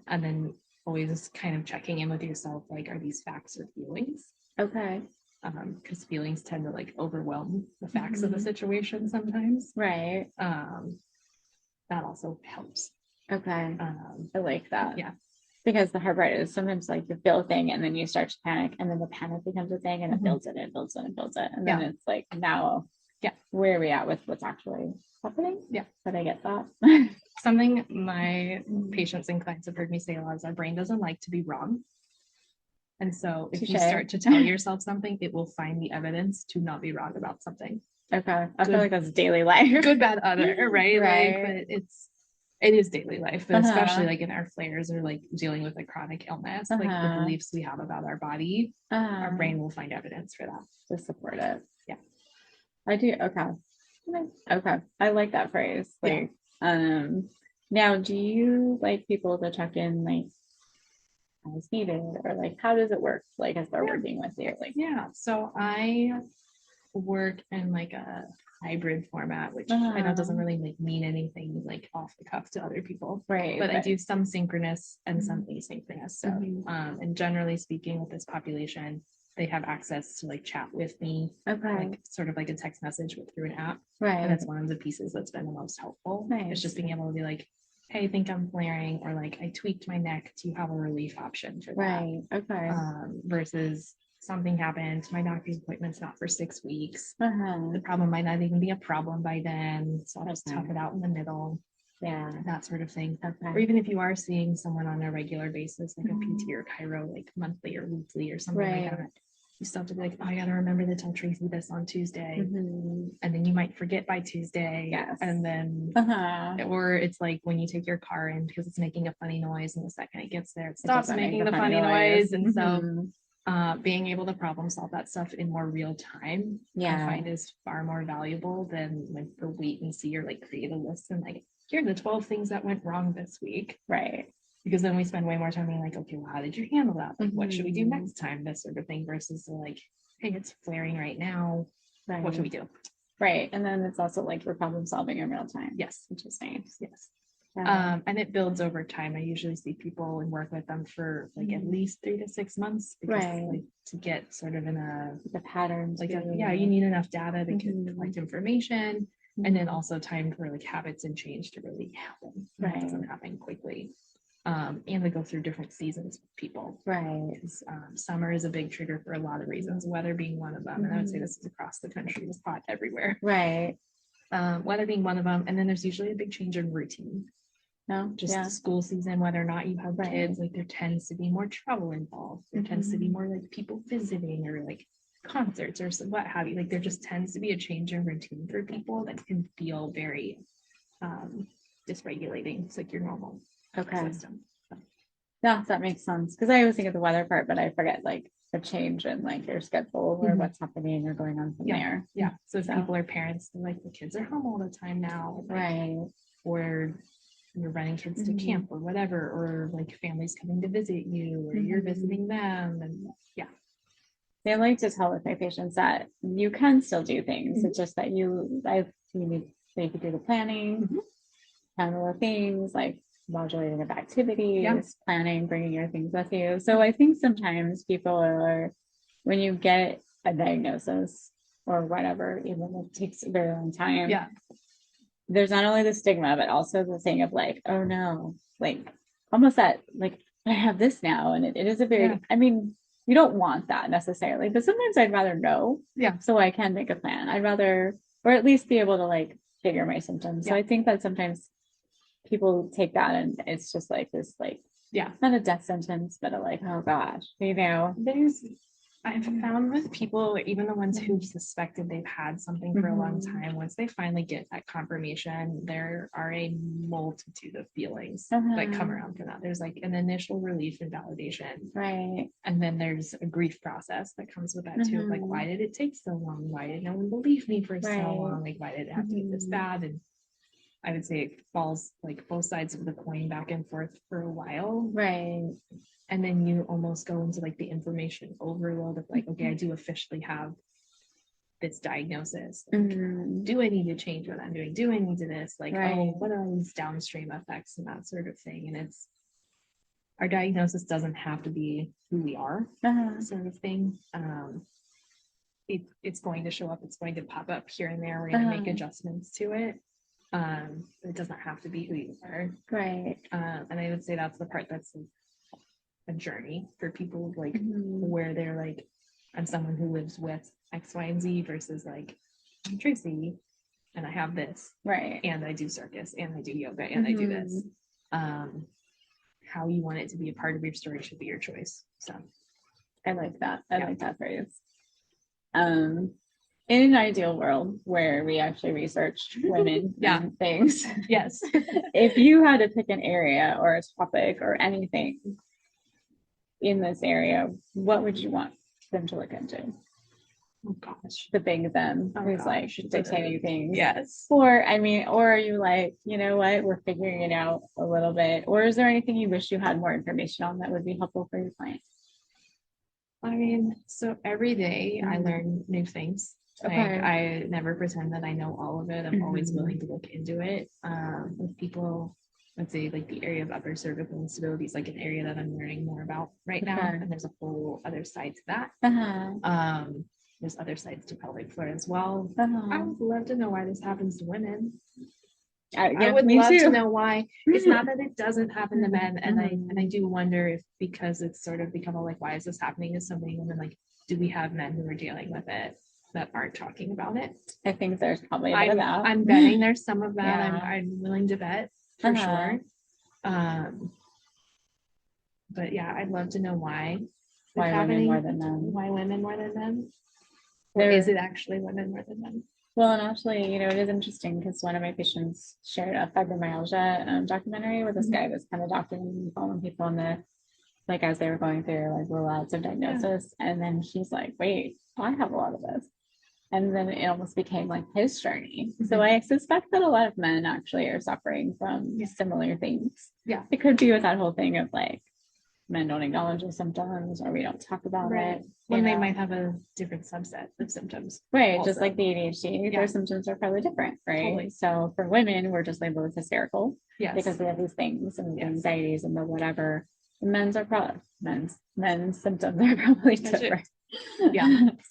then always kind of checking in with yourself, like, are these facts or feelings? Because feelings tend to like overwhelm the facts of the situation sometimes. That also helps. I like that. Yeah. Because the hard part is sometimes like you feel a thing and then you start to panic, and then the panic becomes a thing, and it builds it, and builds it, and builds it. And then it's like, now, where are we at with what's actually happening? But I get that. Something my patients and clients have heard me say a lot is our brain doesn't like to be wrong. And so if you start to tell yourself something, it will find the evidence to not be wrong about something. I feel like that's daily life. Good, bad, other, right? Like, but it is daily life, but especially like in our flares, or like dealing with a chronic illness, like the beliefs we have about our body, our brain will find evidence for that to support it. I do. I like that phrase. Like, now, do you like people to check in like as needed, or like, how does it work, like, as they're working with you? Like, so I work in like a hybrid format, which I know doesn't really like mean anything like off the cuff to other people, but I do some synchronous and some asynchronous. So and generally speaking, with this population, they have access to like chat with me, Okay. like sort of like a text message through an app. Right. And that's one of the pieces that's been the most helpful. Nice. It's just being able to be like, hey, I think I'm flaring, or like I tweaked my neck. Do you have a relief option for that? Right. Okay. Versus something happened, my doctor's appointment's not for 6 weeks. Uh-huh. The problem might not even be a problem by then. So I'll just Okay. tough it out in the middle. Yeah. That sort of thing. Or Okay. even if you are seeing someone on a regular basis, like a PT or chiro, like monthly or weekly or something like Right. that, you still have to be like, oh, I gotta remember to tell Tracy this on Tuesday. Mhm. And then you might forget by Tuesday. Yes. And then, Uh-huh. or it's like when you take your car in because it's making a funny noise, and the second it gets there, it stops doesn't make making the the funny funny noise. And Mhm. so being able to problem solve that stuff in more real time, Yeah. I find is far more valuable than like the wait and see, or like create a list and like, here are the 12 things that went wrong this week. Right. Because then we spend way more time being like, okay, well, how did you handle that? Like, what should we do Mhm. next time? This sort of thing, versus like, hey, it's flaring right now. Right. What can we do? Right. And then it's also like for problem solving in real time. Yes. Which is nice. Yes. Yeah. And it builds over time. I usually see people and work with them for like at least 3 to 6 months, because Right. like, to get sort of in a The patterns. like too. yeah, you need enough data to Mhm. collect information, and then Mhm. also time for like habits and change to really happen. And Right. It doesn't happen quickly. And they go through different seasons with people. Right. Because summer is a big trigger for a lot of reasons, weather being one of them. And I would say this is across the country, it's hot everywhere. Right. Weather being one of them. And then there's usually a big change in routine. No. Just Yeah. school season, whether or not you have Right. kids, like there tends to be more travel involved. There tends to be more like people visiting, or like concerts or what have you. Like there just tends to be a change in routine for people that can feel very dysregulating. It's like your normal Okay. system. Yeah, that makes sense. Because I always think of the weather part, but I forget like the change in like your schedule or Mhm. what's happening or going on from there. Yeah. So if So- people are parents, they're like, the kids are home all the time now. Like, Right. or you're running kids to Mhm. camp or whatever, or like families coming to visit you, or you're Mhm. visiting them. And I like to tell with my patients that you can still do things. Mhm. It's just that you need so you could do the planning, Mhm. handle the things like modulating of activities, Yeah. planning, bringing your things with you. So I think sometimes people are, when you get a diagnosis or whatever, even if it takes a very long time, yeah, there's not only the stigma, but also the thing of like, oh no, like almost that, like, I have this now. And it is a very, Yeah. I mean, you don't want that necessarily, but sometimes I'd rather know. Yeah. So I can make a plan. I'd rather, or at least be able to like figure my symptoms. So Yeah. I think that sometimes people take that and it's just like this, like, yeah. not a death sentence, but a like, oh gosh, I've found with people, even the ones who've suspected they've had something for a long Mhm. time, once they finally get that confirmation, there are a multitude of feelings Uh-huh. that come around from that. There's like an initial relief and validation. Right. And then there's a grief process that comes with that too. Like, Mhm. why did it take so long? Why did no one believe me for so Right. long? Like, why did it have to get this Mhm. bad? And I would say it falls like both sides of the coin back and forth for a while. Right. And then you almost go into like the information overload of like, okay, I do officially have this diagnosis. Like, Mhm. do I need to change what I'm doing? Do I need to this? Like, Right. oh, what are these downstream effects and that sort of thing? And it's, our diagnosis doesn't have to be who we are, Uh-huh. sort of thing. It's going to show up, it's going to pop up here and there. We're going to make Uh-huh. adjustments to it. It doesn't have to be who you are. Right. And I would say that's the part that's a journey for people, like Mhm. where they're like, I'm someone who lives with X, Y, and Z, versus like, I'm Tracy and I have this, Right. and I do circus, and I do yoga, and I do this. Mm-hmm. How you want it to be a part of your story should be your choice. So I like that. I Yeah. like that phrase. In an ideal world where we actually researched women Yeah. and things, yes. if you had to pick an area or a topic or anything in this area, what would you want them to look into? Oh gosh. The big them Oh, who's like gosh. dictating things. Yes. Or are you like, you know what, we're figuring it out a little bit? Or is there anything you wish you had more information on that would be helpful for your clients? I mean, so every day I Mhm. learn new things. Okay. Like, I never pretend that I know all of it. I'm always Mhm. willing to look into it. With people, I'd say like the area of upper cervical instability is like an area that I'm learning more about right now. And there's a whole other side to that. There's other sides to pelvic floor as well. I would love to know why this happens to women. I would love to know why. It's not that it doesn't happen to men, and I do wonder if, because it's sort of become a like, why is this happening to so many women? Like, do we have men who are dealing with it that aren't talking about it? I think there's probably a bit of that. I'm betting there's some of that. I'm willing to bet for sure. But yeah, I'd love to know why. Why women more than men? Why women more than men? Or is it actually women more than men? Well, and actually, you know, it is interesting because one of my patients shared a fibromyalgia documentary where this guy was kind of documenting following people in the, like, as they were going through like rollouts of diagnosis. And then he's like, wait, I have a lot of this. And then it almost became like his journey. So I suspect that a lot of men actually are suffering from similar things. Yeah. It could be with that whole thing of like, men don't acknowledge the symptoms or we don't talk about it. When they might have a different subset of symptoms. Right. Also. Just like the ADHD, their symptoms are probably different, right? Totally. So for women, we're just labeled as hysterical because we have these things and anxieties and the whatever. Men's are probably men's symptoms are probably different.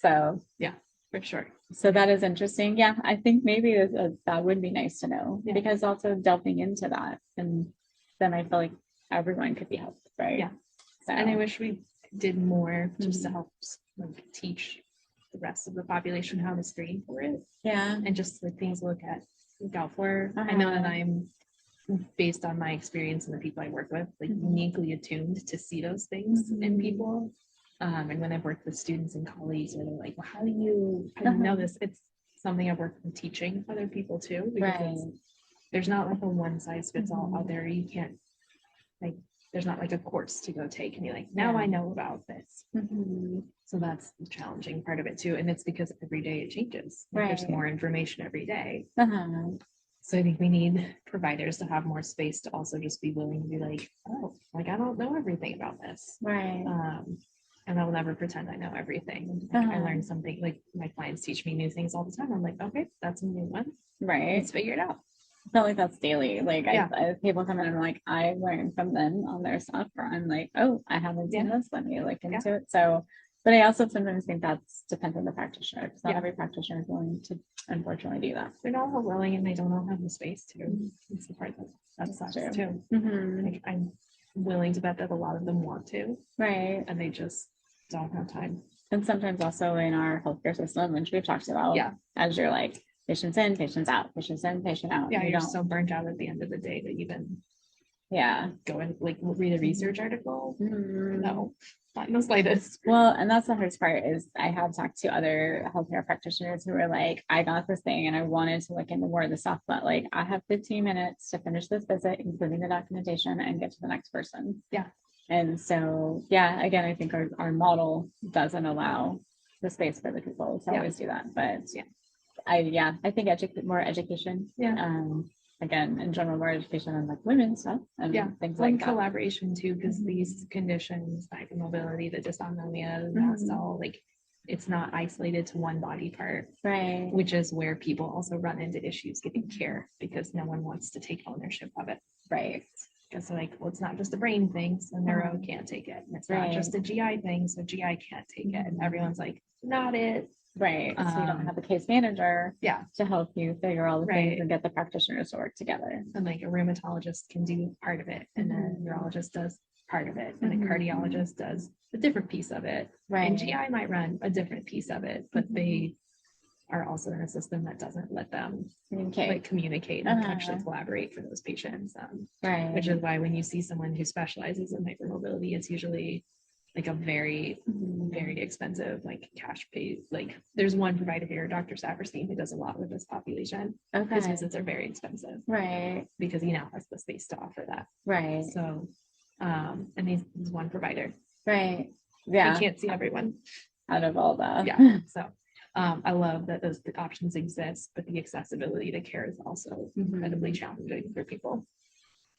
So for sure. So that is interesting. Yeah, I think maybe that would be nice to know because also delving into that, and then I feel like everyone could be helped, right? Yeah. So. And I wish we did more just to help like teach the rest of the population how to screen for it. Yeah. And just like things to look out for. I know that I'm, based on my experience and the people I work with, like uniquely attuned to see those things in people. And when I've worked with students and colleagues, where they're like, well, how do you know this? It's something I've worked with teaching other people too, because there's not like a one size fits all out there. You can't like, there's not like a course to go take and be like, now I know about this. So that's the challenging part of it too. And it's because every day it changes. Like there's more information every day. So I think we need providers to have more space to also just be willing to be like, oh, like I don't know everything about this. And I'll never pretend I know everything. Like, I learn something, like my clients teach me new things all the time. I'm like, okay, that's a new one. Let's figure it out. I feel like that's daily. Like I people come in and I'm like, I learn from them on their stuff, or I'm like, oh, I haven't seen this, let me look into it. So, but I also sometimes think that's depends on the practitioner, because not every practitioner is willing to unfortunately do that. They're not all willing, and they don't all have the space to. It's the part that sucks too. Like, I'm willing to bet that a lot of them want to, and they just don't have time. And sometimes also in our healthcare system, which we've talked about, as you're like, patients in, patients out, patients in, patient out. Yeah, you're so burnt out at the end of the day that you even go and like read a research article. No, not in the slightest. Well, and that's the hardest part is I have talked to other healthcare practitioners who are like, I got this thing and I wanted to look into more of the stuff, but like I have 15 minutes to finish this visit, including the documentation, and get to the next person. And so, again, I think our model doesn't allow the space for the people to always do that. But I think more education. Again, in general, more education on like women's stuff and things like that. Collaboration too, because these conditions, the hypermobility, the dysautonomia, the mast cell, like it's not isolated to one body part, which is where people also run into issues getting care because no one wants to take ownership of it. Because like, well, it's not just a brain thing, so neuro can't take it. And it's not just a GI thing, so GI can't take it. And everyone's like, not it. So you don't have a case manager to help you figure all the things and get the practitioners to work together. And like a rheumatologist can do part of it, and a neurologist does part of it, and a cardiologist does a different piece of it. And GI might run a different piece of it, but they are also in a system that doesn't let them communicate and actually collaborate for those patients. Which is why when you see someone who specializes in hypermobility, it's usually like a very, very expensive, like cash pay. Like there's one provider here, Dr. Saperstein, who does a lot with this population. His visits are very expensive. Because he now has the space to offer that. So, and he's one provider. You can't see everyone. Out of all that. So, I love that those options exist, but the accessibility to care is also incredibly challenging for people.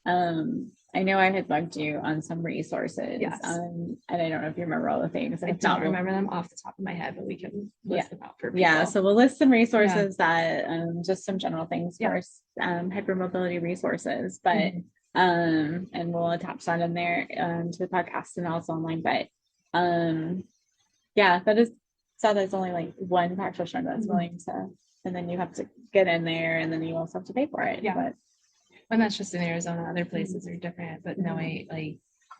I know I had bugged you on some resources. And I don't know if you remember all the things. I don't remember them off the top of my head, but we can list them out for people. So we'll list some resources that just some general things for hypermobility resources. But And we'll attach that in there to the podcast and also online. But yeah, that is sad. There's only like one practitioner that's willing to, and then you have to get in there, and then you also have to pay for it. Yeah. But and that's just in Arizona. Other places are different, but no,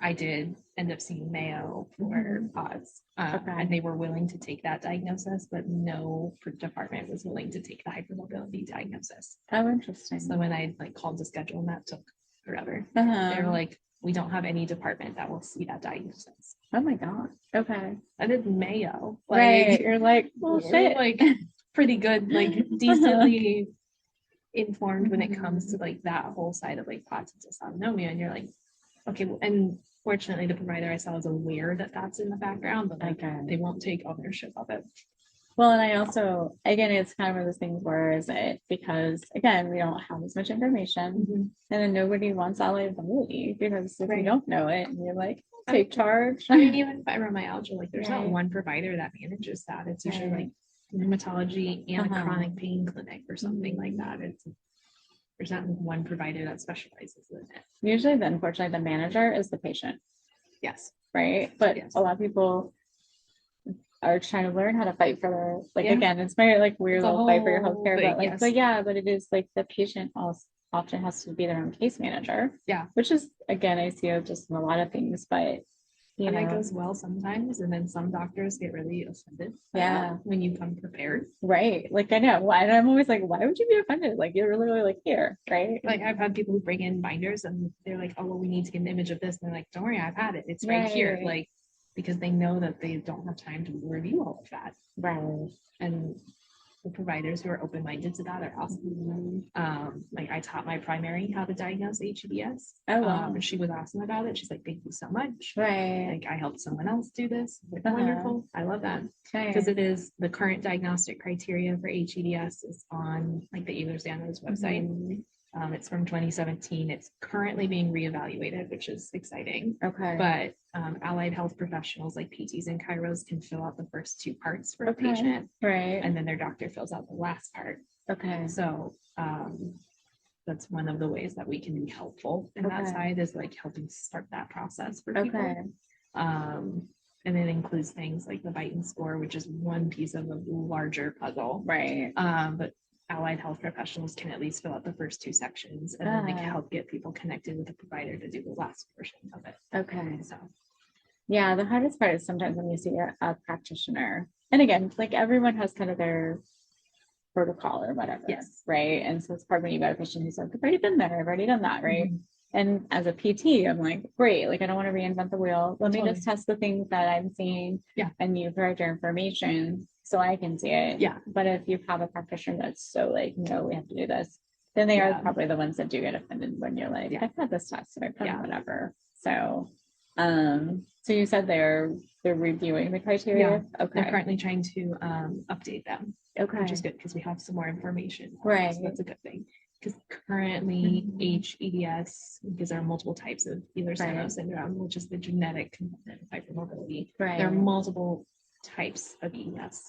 I did end up seeing Mayo for POTS, and they were willing to take that diagnosis, but no department was willing to take the hypermobility diagnosis. Oh, interesting. So when I like called to schedule, and that took forever. They were like, we don't have any department that will see that diagnosis. Oh my God. Okay. And it's Mayo. Like, right. You're like, well, shit. Like pretty good, like decently informed when it comes to like that whole side of like POTS and dysautonomia. And you're like, okay, and fortunately the provider I saw is aware that that's in the background, but like they won't take ownership of it. Well, and I also, again, it's kind of one of those things where is it because, again, we don't have as much information and then nobody wants that liability because if you don't know it and you're like, take charge. I mean, even fibromyalgia, like there's not one provider that manages that. It's usually like rheumatology and a chronic pain clinic or something like that. There's not one provider that specializes in it. Usually, then, unfortunately, the manager is the patient. Yes. Right. But a lot of people are trying to learn how to fight for their, like, again, it's very like weird little fight for your healthcare, but like, but it is like the patient also often has to be their own case manager. Yeah. Which is, again, I see it just in a lot of things, but you know, that goes well sometimes, and then some doctors get really offended. When you come prepared, right? Like I know, and I'm always like, why would you be offended? Like you're literally like here, right? Like I've had people who bring in binders, and they're like, oh well, we need to get an image of this, and they're like, don't worry, I've had it. It's right here, like because they know that they don't have time to review all of that, right? And the providers who are open-minded to that are awesome. Like I taught my primary how to diagnose HEDS. Oh, wow. She was awesome about it. She's like, thank you so much. Right. Like I helped someone else do this. Like, wonderful. I love that. Because it is the current diagnostic criteria for HEDS is on like the Ehlers-Danlos website. It's from 2017. It's currently being reevaluated, which is exciting. Okay. But allied health professionals like PTs and chiros can fill out the first two parts for a patient. Right. And then their doctor fills out the last part. Okay. So that's one of the ways that we can be helpful in that side is like helping start that process for people. Okay. And it includes things like the Bite score, which is one piece of a larger puzzle. Right. But allied health professionals can at least fill out the first two sections and then they can help get people connected with a provider to do the last portion of it. Okay. So yeah, the hardest part is sometimes when you see a practitioner, and again, like everyone has kind of their protocol or whatever. Yes. Right. And so it's part when you got a patient who's like, I've already been there, I've already done that, right? And as a PT, I'm like, great, like I don't want to reinvent the wheel. Let me just test the things that I'm seeing and you provide your information so I can see it. Yeah. But if you have a practitioner that's so like, no, we have to do this, then they are probably the ones that do get offended when you're like, I've had this test or I've done whatever. So so you said they're reviewing the criteria. Okay. They're currently trying to update them. Okay. Which is good because we have some more information. Right. So that's a good thing. Because currently HEDS, because there are multiple types of Ehlers-Danlos syndrome, which is the genetic component of hypermobility. Right. There are multiple types of EDS.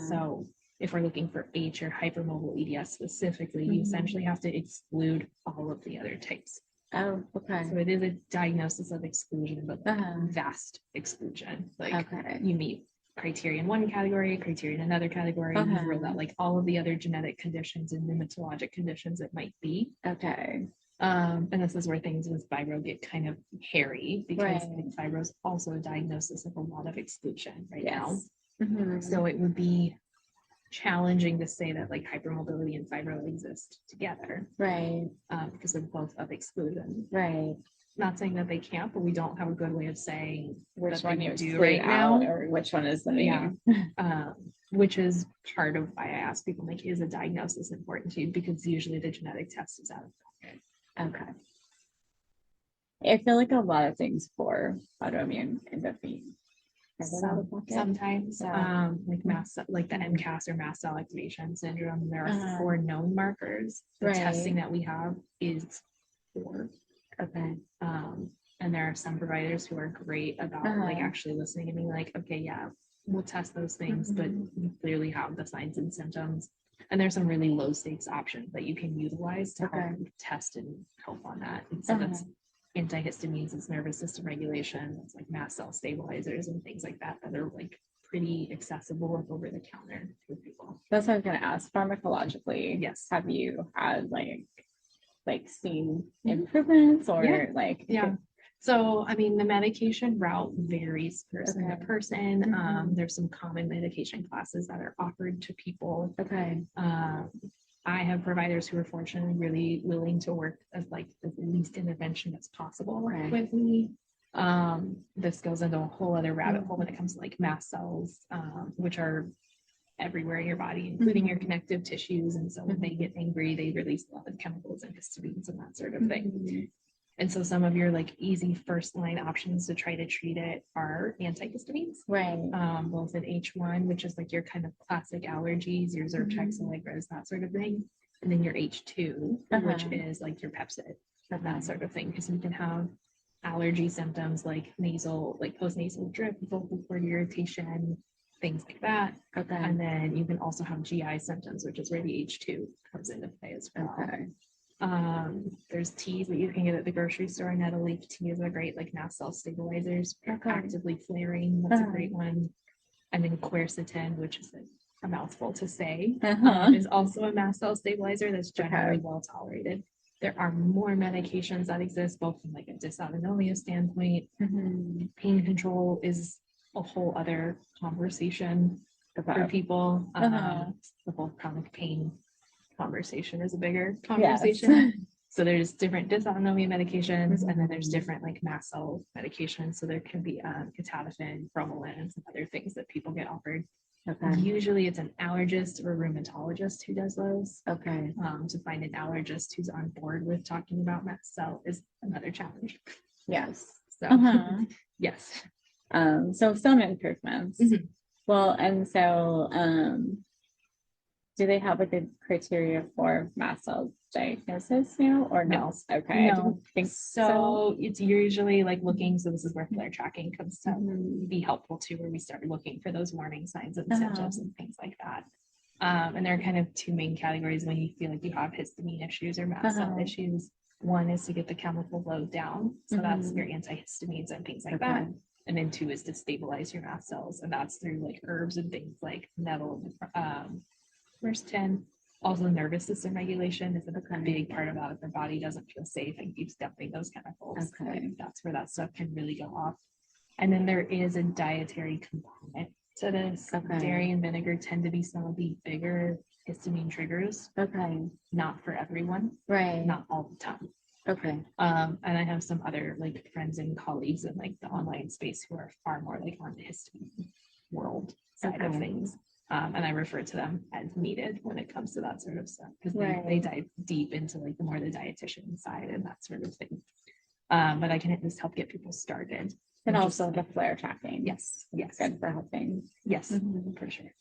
So if we're looking for H or hypermobile EDS specifically, you essentially have to exclude all of the other types. Oh, okay. So it is a diagnosis of exclusion, but vast exclusion. Like you meet criteria in one category, criteria in another category, you rule out like all of the other genetic conditions and rheumatologic conditions it might be. Okay. And this is where things with fibro get kind of hairy because fibro is also a diagnosis of a lot of exclusion right now. So it would be challenging to say that like hypermobility and fibro exist together. Right. Because they're both of exclusion. Right. Not saying that they can't, but we don't have a good way of saying which one you do right now or which one is the main. Which is part of why I ask people like, is a diagnosis important to you? Because usually the genetic test is out of pocket. Okay. I feel like a lot of things for autoimmune end up being sometimes like like the MCAS or mast cell activation syndrome, there are 4 known markers. The testing that we have is 4. Okay. And there are some providers who are great about like actually listening and being like, okay, yeah, we'll test those things, but you clearly have the signs and symptoms. And there's some really low stakes options that you can utilize to help test and help on that. And so that's antihistamines, it's nervous system regulation, it's like mast cell stabilizers and things like that are like pretty accessible and over the counter for people. That's what I was going to ask. Pharmacologically, yes, have you had like seen improvements or So, I mean, the medication route varies person to person. There's some common medication classes that are offered to people. I have providers who are fortunately really willing to work as like the least intervention as possible with me. This goes into a whole other rabbit hole when it comes to like mast cells, which are everywhere in your body, including your connective tissues. And so when they get angry, they release a lot of chemicals and histamines and that sort of thing. And so some of your like easy first line options to try to treat it are antihistamines, both in H1, which is like your kind of classic allergies, your Zyrtex, Allegras, that sort of thing. And then your H2, which is like your Pepcid, that sort of thing. Because you can have allergy symptoms like nasal, like postnasal drip, vocal cord irritation, things like that. And then you can also have GI symptoms, which is where the H2 comes into play as well. There's teas that you can get at the grocery store. Nettle leaf tea is a great like mast cell stabilizers. Actively flaring, that's a great one. And then quercetin, which is a mouthful to say, is also a mast cell stabilizer that's generally well tolerated. There are more medications that exist, both from like a dysautonomia standpoint. Pain control is a whole other conversation for people. The whole chronic pain conversation is a bigger conversation. So there's different dysautonomia medications, and then there's different like mast cell medications. So there can be cetaphil, bromelain, and some other things that people get offered. Usually it's an allergist or a rheumatologist who does those. To find an allergist who's on board with talking about mast cell is another challenge. So so some improvements. Well, and so do they have a good criteria for mast cell diagnosis now or no? I didn't think so. It's usually like looking, so this is where flare tracking comes to be helpful too, where we start looking for those warning signs and symptoms and things like that. And there are kind of two main categories when you feel like you have histamine issues or mast cell issues. One is to get the chemical load down, so that's your antihistamines and things like that. And then two is to stabilize your mast cells, and that's through like herbs and things like nettle, quercetin. Also, nervous system regulation is a big part of that. If the body doesn't feel safe and keeps dumping those chemicals, that's where that stuff can really go off. And then there is a dietary component to this. Dairy and vinegar tend to be some of the bigger histamine triggers. Not for everyone. Not all the time. And I have some other like friends and colleagues in like the online space who are far more like on the histamine world side of things. And I refer to them as needed when it comes to that sort of stuff, because they dive deep into like the more the dietitian side and that sort of thing. But I can at least help get people started. And also the flare tracking. Yes. Good for helping. For sure.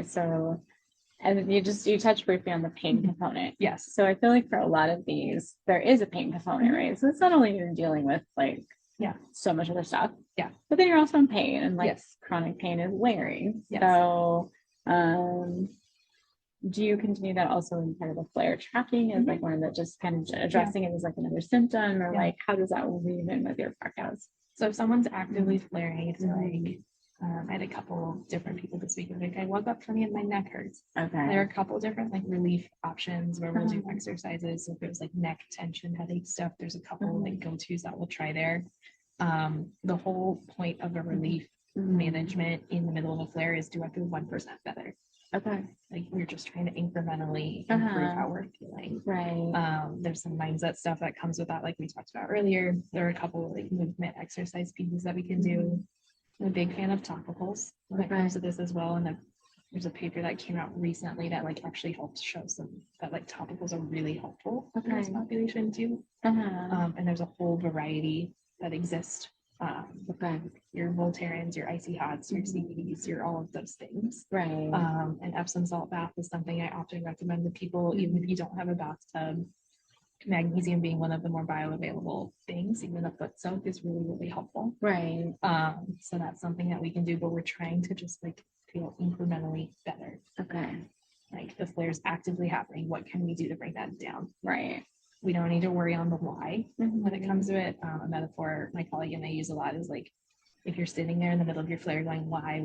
So, and you touched briefly on the pain component. So I feel like for a lot of these, there is a pain component, right? So it's not only you're dealing with like so much other stuff, but then you're also in pain, and like chronic pain is layering. So do you continue that also in part of the flare tracking as like one of the just kind of addressing it as like another symptom, or like how does that weave in with your practice? So if someone's actively flaring, it's like I had a couple different people this week. Like, I woke up funny and my neck hurts. There are a couple different like relief options where we'll do exercises. So if it was like neck tension, headache stuff, there's a couple like go-tos that we'll try there. The whole point of a relief management in the middle of a flare is do I feel 1% better? Like we're just trying to incrementally improve how we're feeling. There's some mindset stuff that comes with that, like we talked about earlier. There are a couple like movement exercise pieces that we can do. I'm a big fan of topicals when it comes to this as well. And there's a paper that came out recently that like actually helped show that like topicals are really helpful for this population too. And there's a whole variety that exist. Your Voltarens, your icy hots, your CBDs, your all of those things. An Epsom salt bath is something I often recommend to people, even if you don't have a bathtub. Magnesium being one of the more bioavailable things, even a foot soak is really, really helpful. So that's something that we can do, but we're trying to just like feel incrementally better. Okay. Like the flare is actively happening. What can we do to bring that down? Right. We don't need to worry on the why when it comes to it. A metaphor my colleague and I use a lot is like, if you're sitting there in the middle of your flare going, why,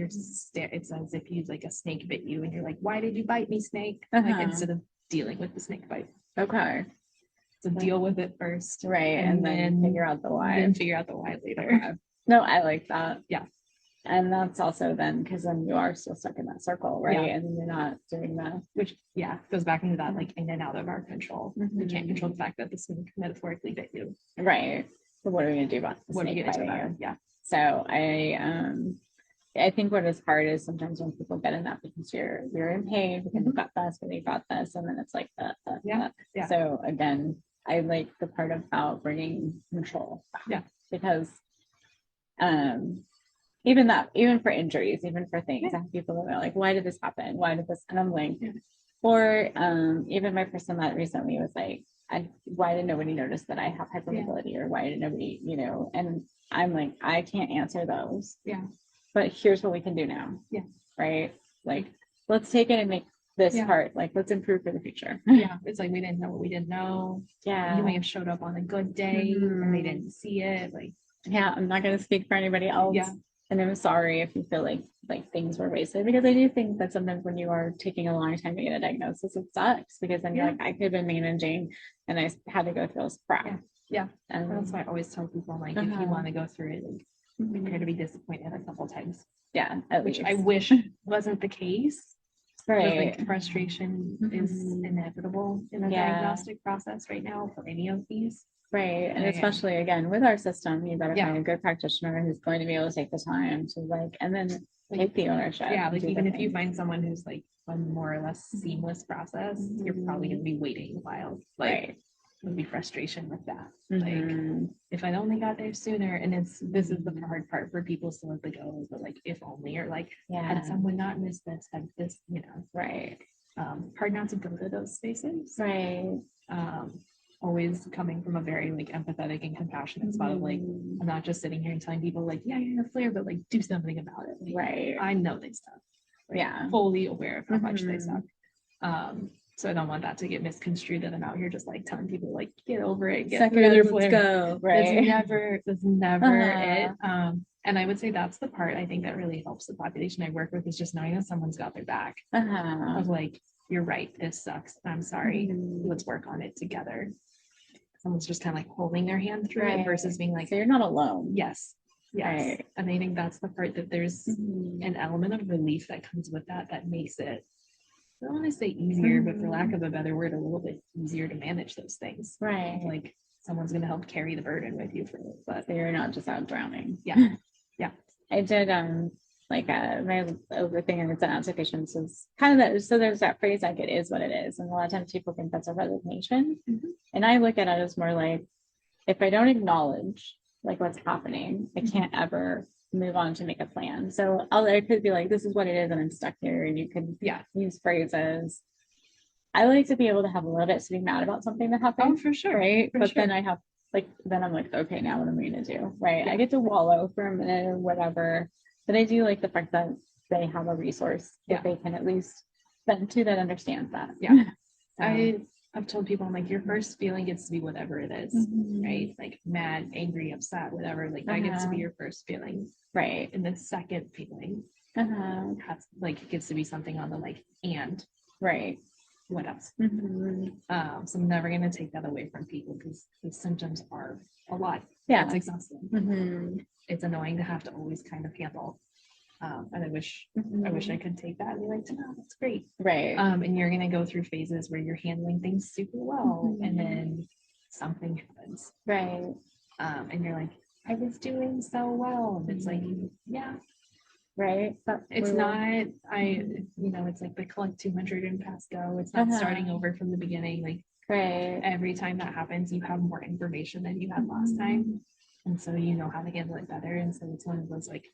it's as if you like a snake bit you and you're like, why did you bite me, snake? Like instead of dealing with the snake bite. Okay. So deal with it first. Right. And then figure out the why. And figure out the why later. Okay. No, I like that. Yeah. And that's also then because then you are still stuck in that circle, right? Yeah. And you're not doing that. Which, goes back into that, like in and out of our control. We can't control the fact that the snake metaphorically bit you. Right. So what are we going to do about the snake biting you? Yeah. So I think what is hard is sometimes when people get in that because you're in pain because you've got this, and you've got this, and then it's like that. Yeah. So again, I like the part about bringing control back. Yeah. Because even for injuries, even for things, I have people that are like, why did this happen? Why did this? And I'm like, or even my person that recently was like, why did nobody notice that I have hypermobility, or why did nobody, and I'm like, I can't answer those. Yeah. But here's what we can do now. Yeah. Right. Like, let's take it and make this part, like, let's improve for the future. Yeah. It's like, we didn't know what we didn't know. Yeah. You may have showed up on a good day and they didn't see it. Like, yeah, I'm not going to speak for anybody else. Yeah. And I'm sorry if you feel like things were wasted, because I do think that sometimes when you are taking a long time to get a diagnosis, it sucks, because then you're like, I could have been managing and I had to go through this crap. Yeah. And that's why I always tell people, like, if you want to go through it, like, prepare to be disappointed a couple times. Yeah. Which I wish wasn't the case. Right. Like, frustration is inevitable in a diagnostic process right now for any of these. Right. And especially again with our system, you better find a good practitioner who's going to be able to take the time to and then take the ownership. Yeah, like even if you find someone who's like a more or less seamless process, you're probably gonna be waiting a while. Like there'll be frustration with that. Like, if I'd only got there sooner, and this is the hard part for people still like, oh, but like if only, or like had someone not missed this, had this, Right. Hard not to go to those spaces. Right. Always coming from a very like empathetic and compassionate spot of like, I'm not just sitting here and telling people like, yeah, you're a flare, but like do something about it. Like, right. I know they suck. Like, fully aware of how much they suck. So I don't want that to get misconstrued that I'm out here just like telling people like, get over it, get through their flare. Go. Right. That's never it. And I would say that's the part I think that really helps the population I work with, is just knowing that someone's got their back. Of like, you're right, this sucks. I'm sorry. Let's work on it together. Someone's just kind of like holding their hand through it versus being like, so you're not alone. Yes. Right. And I think that's the part that there's an element of relief that comes with that makes it, I don't want to say easier, but for lack of a better word, a little bit easier to manage those things. Right. Like someone's going to help carry the burden with you for it, but so you're not just out drowning. Yeah. Yeah. I did my over thing and it's out to patients is kind of that. So there's that phrase like, it is what it is, and a lot of times people think that's a resignation, and I look at it as more like, if I don't acknowledge like what's happening, I can't ever move on to make a plan. So I could be like, this is what it is and I'm stuck here, and you could use phrases. I like to be able to have a little bit to be mad about something that happened. Oh, for sure. Right. Then I have then I'm like, okay, now what am I going to do? Right. I get to wallow for a minute or whatever. But I do like the fact that they have a resource that they can at least vent to that understands that. Yeah. I've told people, I'm like, your first feeling gets to be whatever it is, right? Like mad, angry, upset, whatever. Like that gets to be your first feeling. Right. And the second feeling it gets to be something on the like, and what else? So I'm never going to take that away from people, because the symptoms are a lot. Yeah. It's exhausting. It's annoying to have to always kind of handle. And I wish I could take that and be like, no, that's great. Right. And you're going to go through phases where you're handling things super well, and then something happens. Right. And you're like, I was doing so well. And it's like, yeah. Right. But it's not, it's like the collect 200 and pass go. It's not starting over from the beginning. Like, every time that happens, you have more information than you had last time. And so you know how to handle it better. And so it's one of those like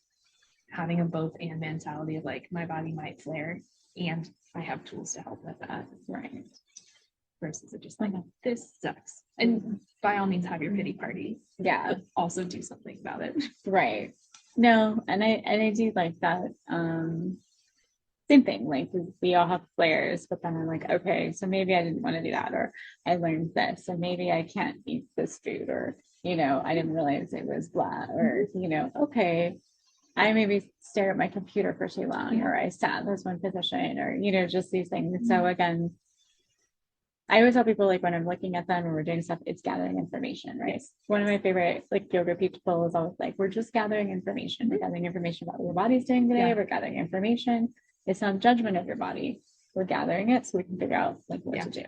having a both and mentality of like, my body might flare and I have tools to help with that. Right. Versus it just like, this sucks. And by all means have your pity party. Yeah. But also do something about it. Right. No, and I do like that. Same thing, like we all have flares, but then I'm like, okay, so maybe I didn't want to do that, or I learned this, so maybe I can't eat this food, or I didn't realize it was blah, or okay, I maybe stare at my computer for too long, or I sat in this one position, or just these things. So again, I always tell people, like when I'm looking at them and we're doing stuff, it's gathering information, right? Yes. One of my favorite like yoga people is always like, we're just gathering information. We're gathering information about what your body's doing today. Yeah. We're gathering information. It's not judgment of your body. We're gathering it so we can figure out like what to do.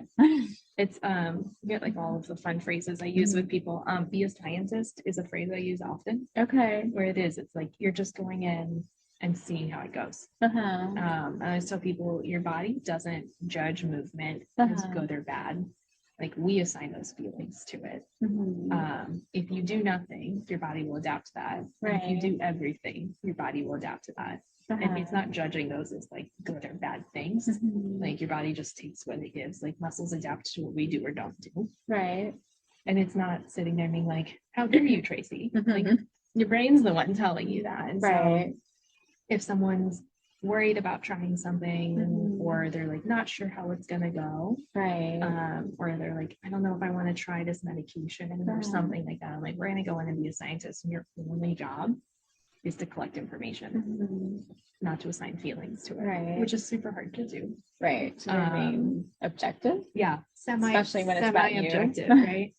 It's we get like all of the fun phrases I use with people. Be a scientist is a phrase I use often. Okay. Where it's like you're just going in and seeing how it goes. I always tell people your body doesn't judge movement as good or bad. Like we assign those feelings to it. If you do nothing, your body will adapt to that. Right. If you do everything, your body will adapt to that. And it's not judging those as like good or bad things. Like your body just takes what it gives. Like muscles adapt to what we do or don't do. Right. And it's not sitting there being like, how dare you, Tracy? Like your brain's the one telling you that. And so if someone's worried about trying something or they're like not sure how it's gonna go, or they're like, I don't know if I want to try this medication or something like that, I'm like, we're gonna go in and be a scientist, and your only job is to collect information, not to assign feelings to it, which is super hard to do. To remain objective. Especially when it's semi-objective, right?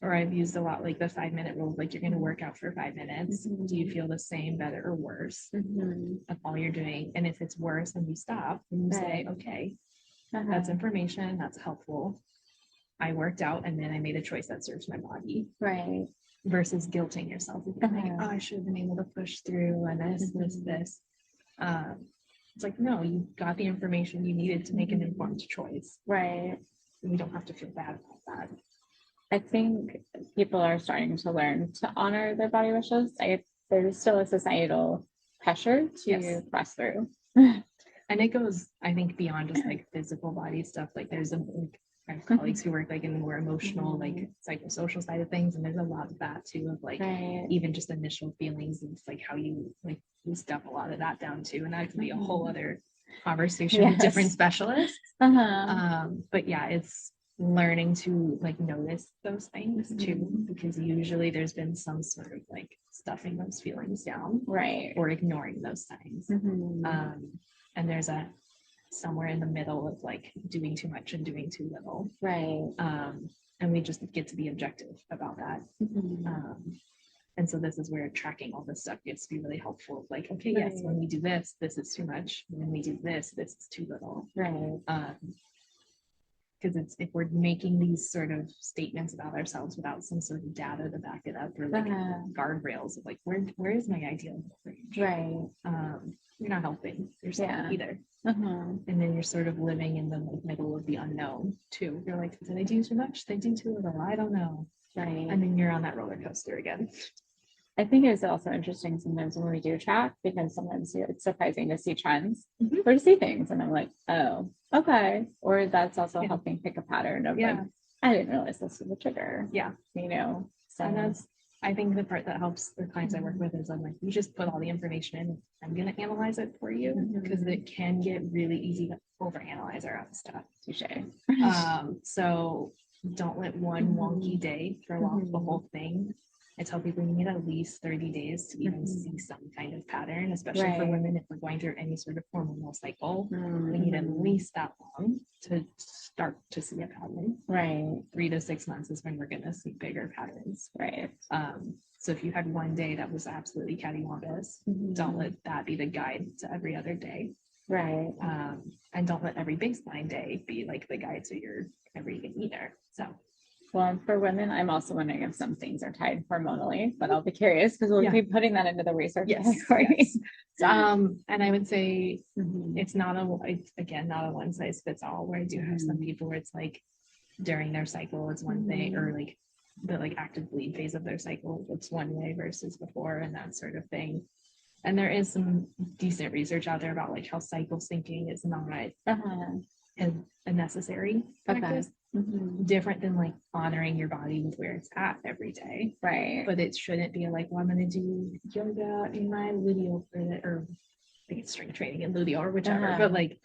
Or I've used a lot like the 5-minute rule, like you're going to work out for 5 minutes. Do you feel the same, better, or worse of all you're doing? And if it's worse, then you stop and you say, okay, that's information, that's helpful. I worked out and then I made a choice that serves my body. Versus guilting yourself. Like, oh, I should have been able to push through and this. It's like, no, you got the information you needed to make an informed choice. And you don't have to feel bad about that. I think people are starting to learn to honor their body wishes. There's still a societal pressure to press through. And it goes, I think, beyond just like physical body stuff. Like there's I have colleagues who work like in the more emotional, like psychosocial side of things. And there's a lot of that too, of like even just initial feelings and like how you like we step a lot of that down too. And that could be a whole other conversation with different specialists. But yeah, it's learning to like notice those things too, because usually there's been some sort of like stuffing those feelings down, or ignoring those signs. And there's a somewhere in the middle of like doing too much and doing too little, and we just get to be objective about that. And so this is where tracking all this stuff gets to be really helpful. Like, okay, yes, when we do this, this is too much. When we do this, this is too little. Because it's if we're making these sort of statements about ourselves without some sort of data to back it up, or like guardrails of like where is my ideal range? You're not helping yourself either. And then you're sort of living in the like, middle of the unknown too. You're like, did I do too much? Did I do too little? I don't know. And then you're on that roller coaster again. I think it's also interesting sometimes when we do track, because sometimes it's surprising to see trends or to see things. And I'm like, oh, okay. Or that's also helping pick a pattern of like, I didn't realize this was a trigger. So and that's, I think the part that helps the clients I work with is I'm like, you just put all the information in. I'm going to analyze it for you, because it can get really easy to overanalyze our own stuff. So don't let one wonky day throw off the whole thing. I tell people you need at least 30 days to even see some kind of pattern, especially for women. If we're going through any sort of hormonal cycle, we need at least that long to start to see a pattern. 3 to 6 months is when we're going to see bigger patterns. So if you had one day that was absolutely cattywampus, don't let that be the guide to every other day. And don't let every baseline day be like the guide to your everything either. So. Well, for women, I'm also wondering if some things are tied hormonally, but I'll be curious because we'll be putting that into the research category. And I would say it's not not a one size fits all, where I do have some people where it's like during their cycle, it's one thing, or like the like active bleed phase of their cycle, it's one way versus before, and that sort of thing. And there is some decent research out there about like how cycle syncing is not a necessary practice. different than like honoring your body with where it's at every day. Right. But it shouldn't be like, well, I'm going to do yoga in my luteal for the, or I think it's strength training in luteal or whichever. But like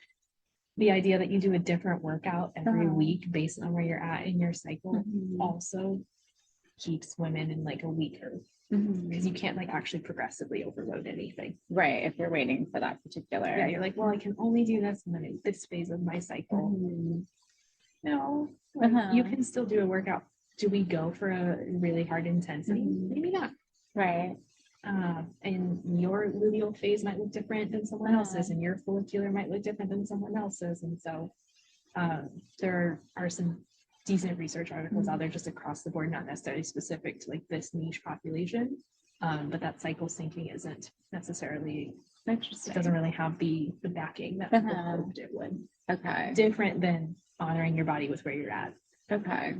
the idea that you do a different workout every week based on where you're at in your cycle also keeps women in like a weaker, because you can't like actually progressively overload anything. Right. If you're waiting for that particular. Yeah, you're like, well, I can only do this in this phase of my cycle. No, like, you can still do a workout. Do we go for a really hard intensity? Maybe not. Right. And your luteal phase might look different than someone else's, and your follicular might look different than someone else's. And so there are some decent research articles out there just across the board, not necessarily specific to like this niche population, but that cycle syncing isn't necessarily, it doesn't really have the backing that people hoped it would. Okay. Different than honoring your body with where you're at. Okay.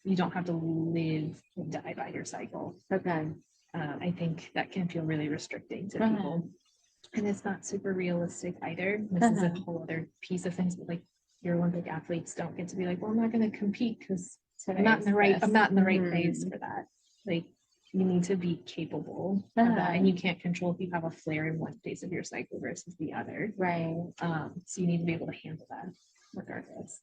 You don't have to live and die by your cycle. Okay. I think that can feel really restricting to people, and it's not super realistic either. This is a whole other piece of things, but like your Olympic athletes don't get to be like, well, I'm not going to compete because I'm not in the right phase for that. Like, you need to be capable of that, and you can't control if you have a flare in one phase of your cycle versus the other. Right. So you need to be able to handle that regardless.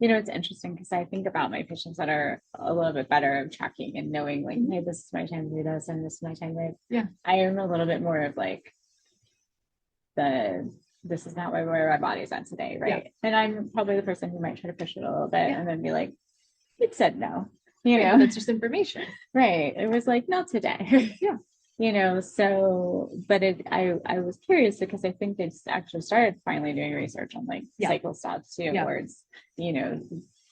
You know, it's interesting because I think about my patients that are a little bit better of tracking and knowing like, hey, this is my time to do this and this is my time to. Yeah. I am a little bit more of like this is not where my body's at today, right? Yeah. And I'm probably the person who might try to push it a little bit and then be like, it said no. You know, that's just information. Right. It was like, not today. Yeah. You know, so, but I was curious because I think they actually started finally doing research on like cycle stops too, where it's, you know,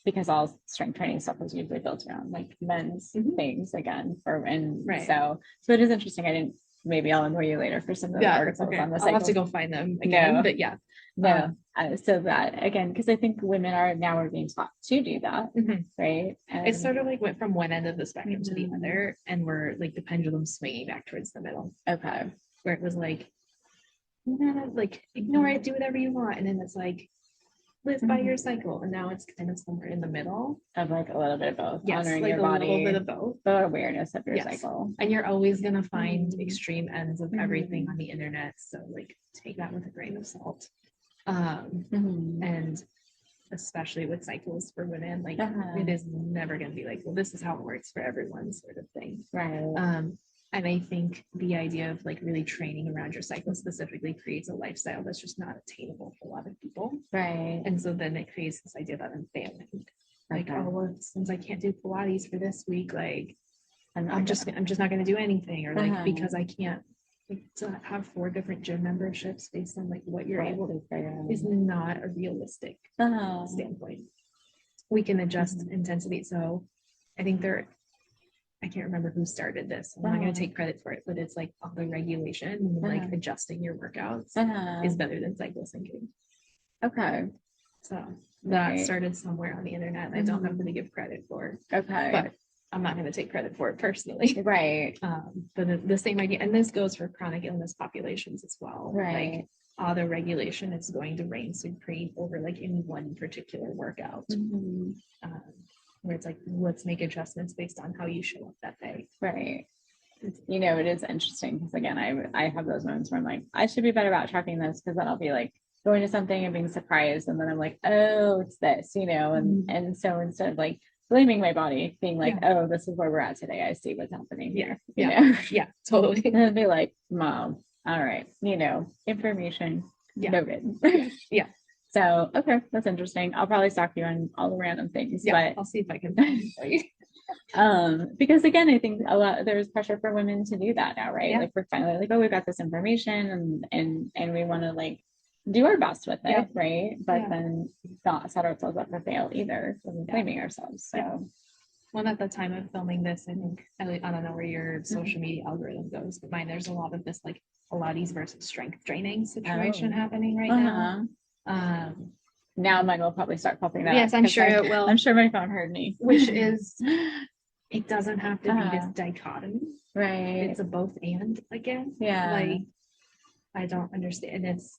because all strength training stuff was usually built around like men's things again so it is interesting. Maybe I'll annoy you later for some of the articles on the cycle. I'll have to go find them again, but so that again, because I think women are being taught to do that, right? It sort of like went from one end of the spectrum to the other, and we're like the pendulum swinging back towards the middle. Okay, where it was like, like ignore it, do whatever you want, and then it's like live by your cycle, and now it's kind of somewhere in the middle of like a little bit of both. Yes, honoring like your a body, little bit of both, the awareness of your cycle, and you're always gonna find extreme ends of everything on the internet. So like take that with a grain of salt. And especially with cycles for women, like it is never going to be like, well, this is how it works for everyone sort of thing. Right. And I think the idea of like really training around your cycle specifically creates a lifestyle that's just not attainable for a lot of people. Right. And so then it creates this idea that I'm failing. Like, oh, well, since I can't do Pilates for this week, like I'm just not going to do anything, or like because I can't. Like, to have 4 different gym memberships based on like what you're able to figure is not a realistic standpoint. We can adjust intensity. So I think I can't remember who started this. I'm not going to take credit for it, but it's like auto regulation, like adjusting your workouts is better than cycle syncing. Okay. So that started somewhere on the internet, and I don't have to give credit for. Okay. But I'm not going to take credit for it personally. Right. But the same idea, and this goes for chronic illness populations as well. Right. Like auto regulation is going to reign supreme over like any one particular workout. Where it's like, let's make adjustments based on how you show up that day. Right. You know, it is interesting because again, I have those moments where I'm like, I should be better about tracking this, because then I'll be like going to something and being surprised, and then I'm like, oh, it's this, you know, and so instead of like blaming my body, being like, oh, this is where we're at today, I see what's happening here. You know? Yeah, totally. And I'd be like, Mom, all right, you know, information noted. Yeah. So okay, that's interesting. I'll probably stalk you on all the random things, but I'll see if I can find it for you. Because again, I think there's pressure for women to do that now, right? Like we're finally like, oh, we've got this information, and we want to like do our best with it, right? But then not set ourselves up to fail either, blaming ourselves. So well, at the time of filming this, I think I don't know where your social media algorithm goes, but mine, there's a lot of this like Pilates versus strength training situation happening right now. Now mine will probably start popping that. Yes, I'm sure it will. I'm sure my phone heard me. Which is, it doesn't have to be this dichotomy. Right. It's a both and again. Yeah. Like, I don't understand. It's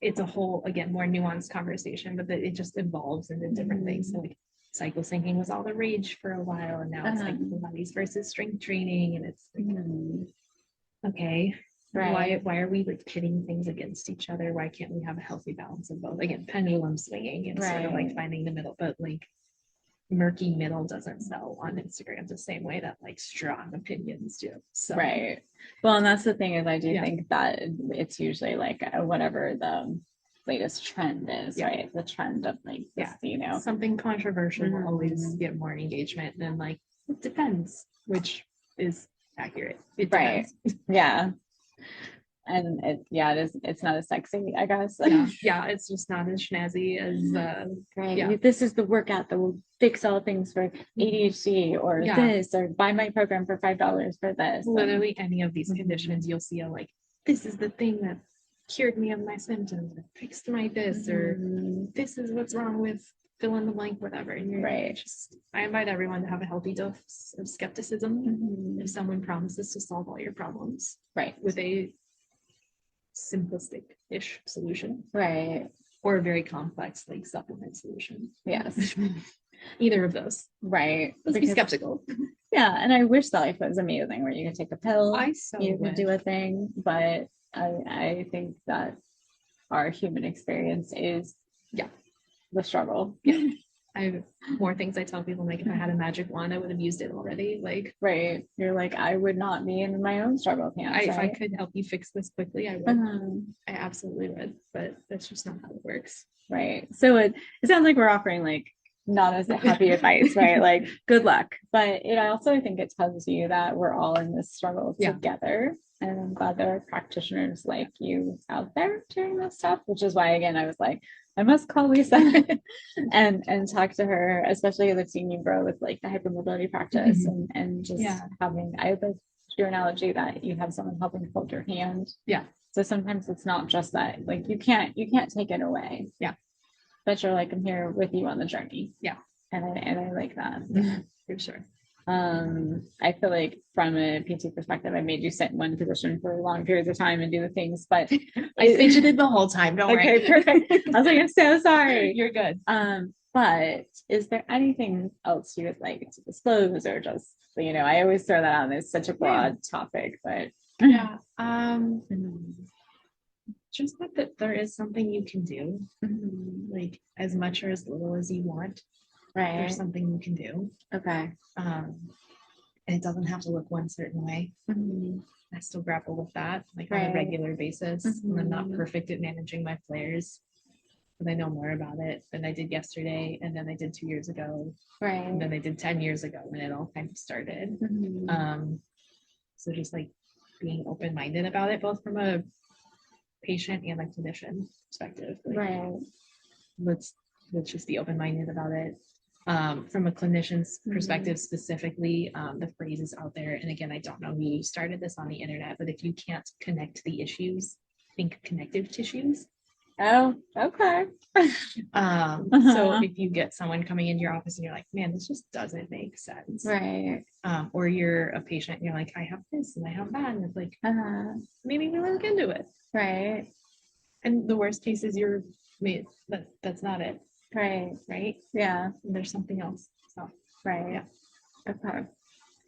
it's a whole, again, more nuanced conversation, but it just evolves into different things. So like cycle syncing was all the rage for a while, and now it's like Pilates versus strength training, and it's like, okay, Right. why are we like pitting things against each other? Why can't we have a healthy balance of both? Again, pendulum swinging and sort of like finding the middle, but like murky middle doesn't sell on Instagram the same way that like strong opinions do. So Right. Well, and that's the thing is I do think that it's usually like whatever the latest trend is, right? The trend of like this, you know, something controversial will always get more engagement than like it depends, which is accurate. It depends. Yeah. And it's not as sexy, I guess. Yeah, it's just not as snazzy as this is the workout that will fix all things for ADHD or this, or buy my program for $5 for this. Literally any of these conditions, you'll see like, this is the thing that cured me of my symptoms, or fixed my this, or this is what's wrong with fill in the blank, whatever. And you're I invite everyone to have a healthy dose of skepticism if someone promises to solve all your problems with a simplistic-ish solution, or a very complex like supplement solution. Either of those, let's be skeptical. And I wish that life was amazing where you could take a pill, you could do a thing, but I think that our human experience is the struggle. I have more things I tell people, like if I had a magic wand, I would have used it already. Like, you're like, I would not be in my own struggle pants. If I could help you fix this quickly, I would. I absolutely would, but that's just not how it works. So it sounds like we're offering like not as happy advice, right? Like good luck, but it also, I think it tells you that we're all in this struggle together. And I'm glad there are practitioners like you out there doing this stuff, which is why, again, I was like, I must call Lisa and talk to her, especially as I've seen you grow with like the hypermobility practice and just having, I have your analogy that you have someone helping hold your hand. So sometimes it's not just that, like you can't take it away. But you're like, I'm here with you on the journey. And I like that. For sure. I feel like from a PT perspective, I made you sit in one position for long periods of time and do the things, but I fidgeted the whole time. Don't worry. Okay, perfect. I was like, I'm so sorry. You're good. But is there anything else you would like to disclose, or just, you know, I always throw that out. It's such a broad topic, but just that there is something you can do, like as much or as little as you want. There's something you can do. And it doesn't have to look one certain way. I still grapple with that, like on a regular basis. And I'm not perfect at managing my flares, but I know more about it than I did yesterday, and then I did 2 years ago, and then I did 10 years ago when it all kind of started. So just like being open-minded about it, both from a patient and a clinician perspective. Like, let's just be open-minded about it. From a clinician's perspective specifically, the phrase is out there, and again, I don't know who started this on the internet, but if you can't connect the issues, think connective tissues. Oh, okay. So if you get someone coming into your office and you're like, man, this just doesn't make sense. Or you're a patient and you're like, I have this and I have that, and it's like, maybe we look into it. And the worst case is that's not it. Right. Yeah. And there's something else. So Okay.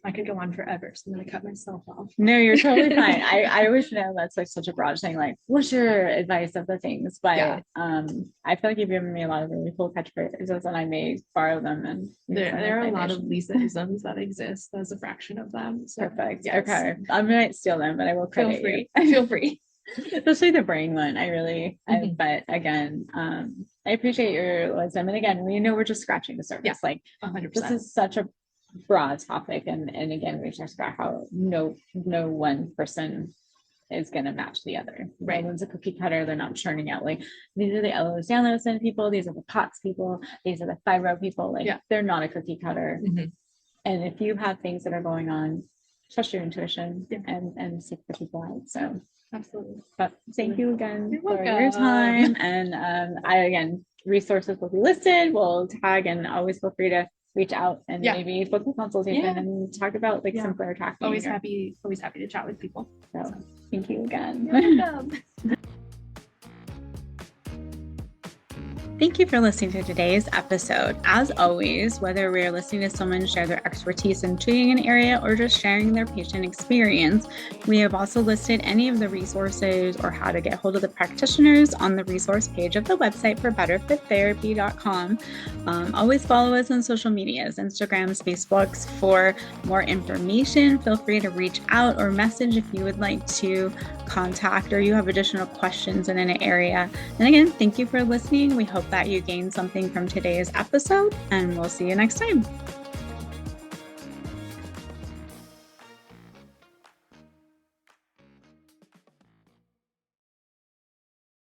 I could go on forever, so I'm gonna cut myself off. No, you're totally fine. I always know that's like such a broad thing, like what's your advice of the things, but I feel like you've given me a lot of really cool catchphrases, and I may borrow them. And there are a lot of Lisa-isms that exist as a fraction of them. So perfect. Okay, I might steal them, but I will credit feel free. Especially the brain one. But again, I appreciate your wisdom, and again, we know we're just scratching the surface. Like 100%. This is such a broad topic, and again, we talked about how no one person is going to match the other. No one's a cookie cutter. They're not churning out like these are the Ehlers-Danlos people, these are the POTS people, these are the fibro people. Like they're not a cookie cutter. And if you have things that are going on, trust your intuition and seek the people out. So absolutely. But thank you again for your time. And resources will be listed. We'll tag, and always feel free to reach out and maybe book a consultation and talk about like simpler tracking. Always happy to chat with people. So thank you again. You're welcome. Thank you for listening to today's episode. As always, whether we're listening to someone share their expertise in treating an area or just sharing their patient experience, we have also listed any of the resources or how to get hold of the practitioners on the resource page of the website for betterfittherapy.com. Always follow us on social medias, Instagrams, Facebooks for more information. Feel free to reach out or message if you would like to contact or you have additional questions in an area. And again, thank you for listening. We hope that you gained something from today's episode, and we'll see you next time.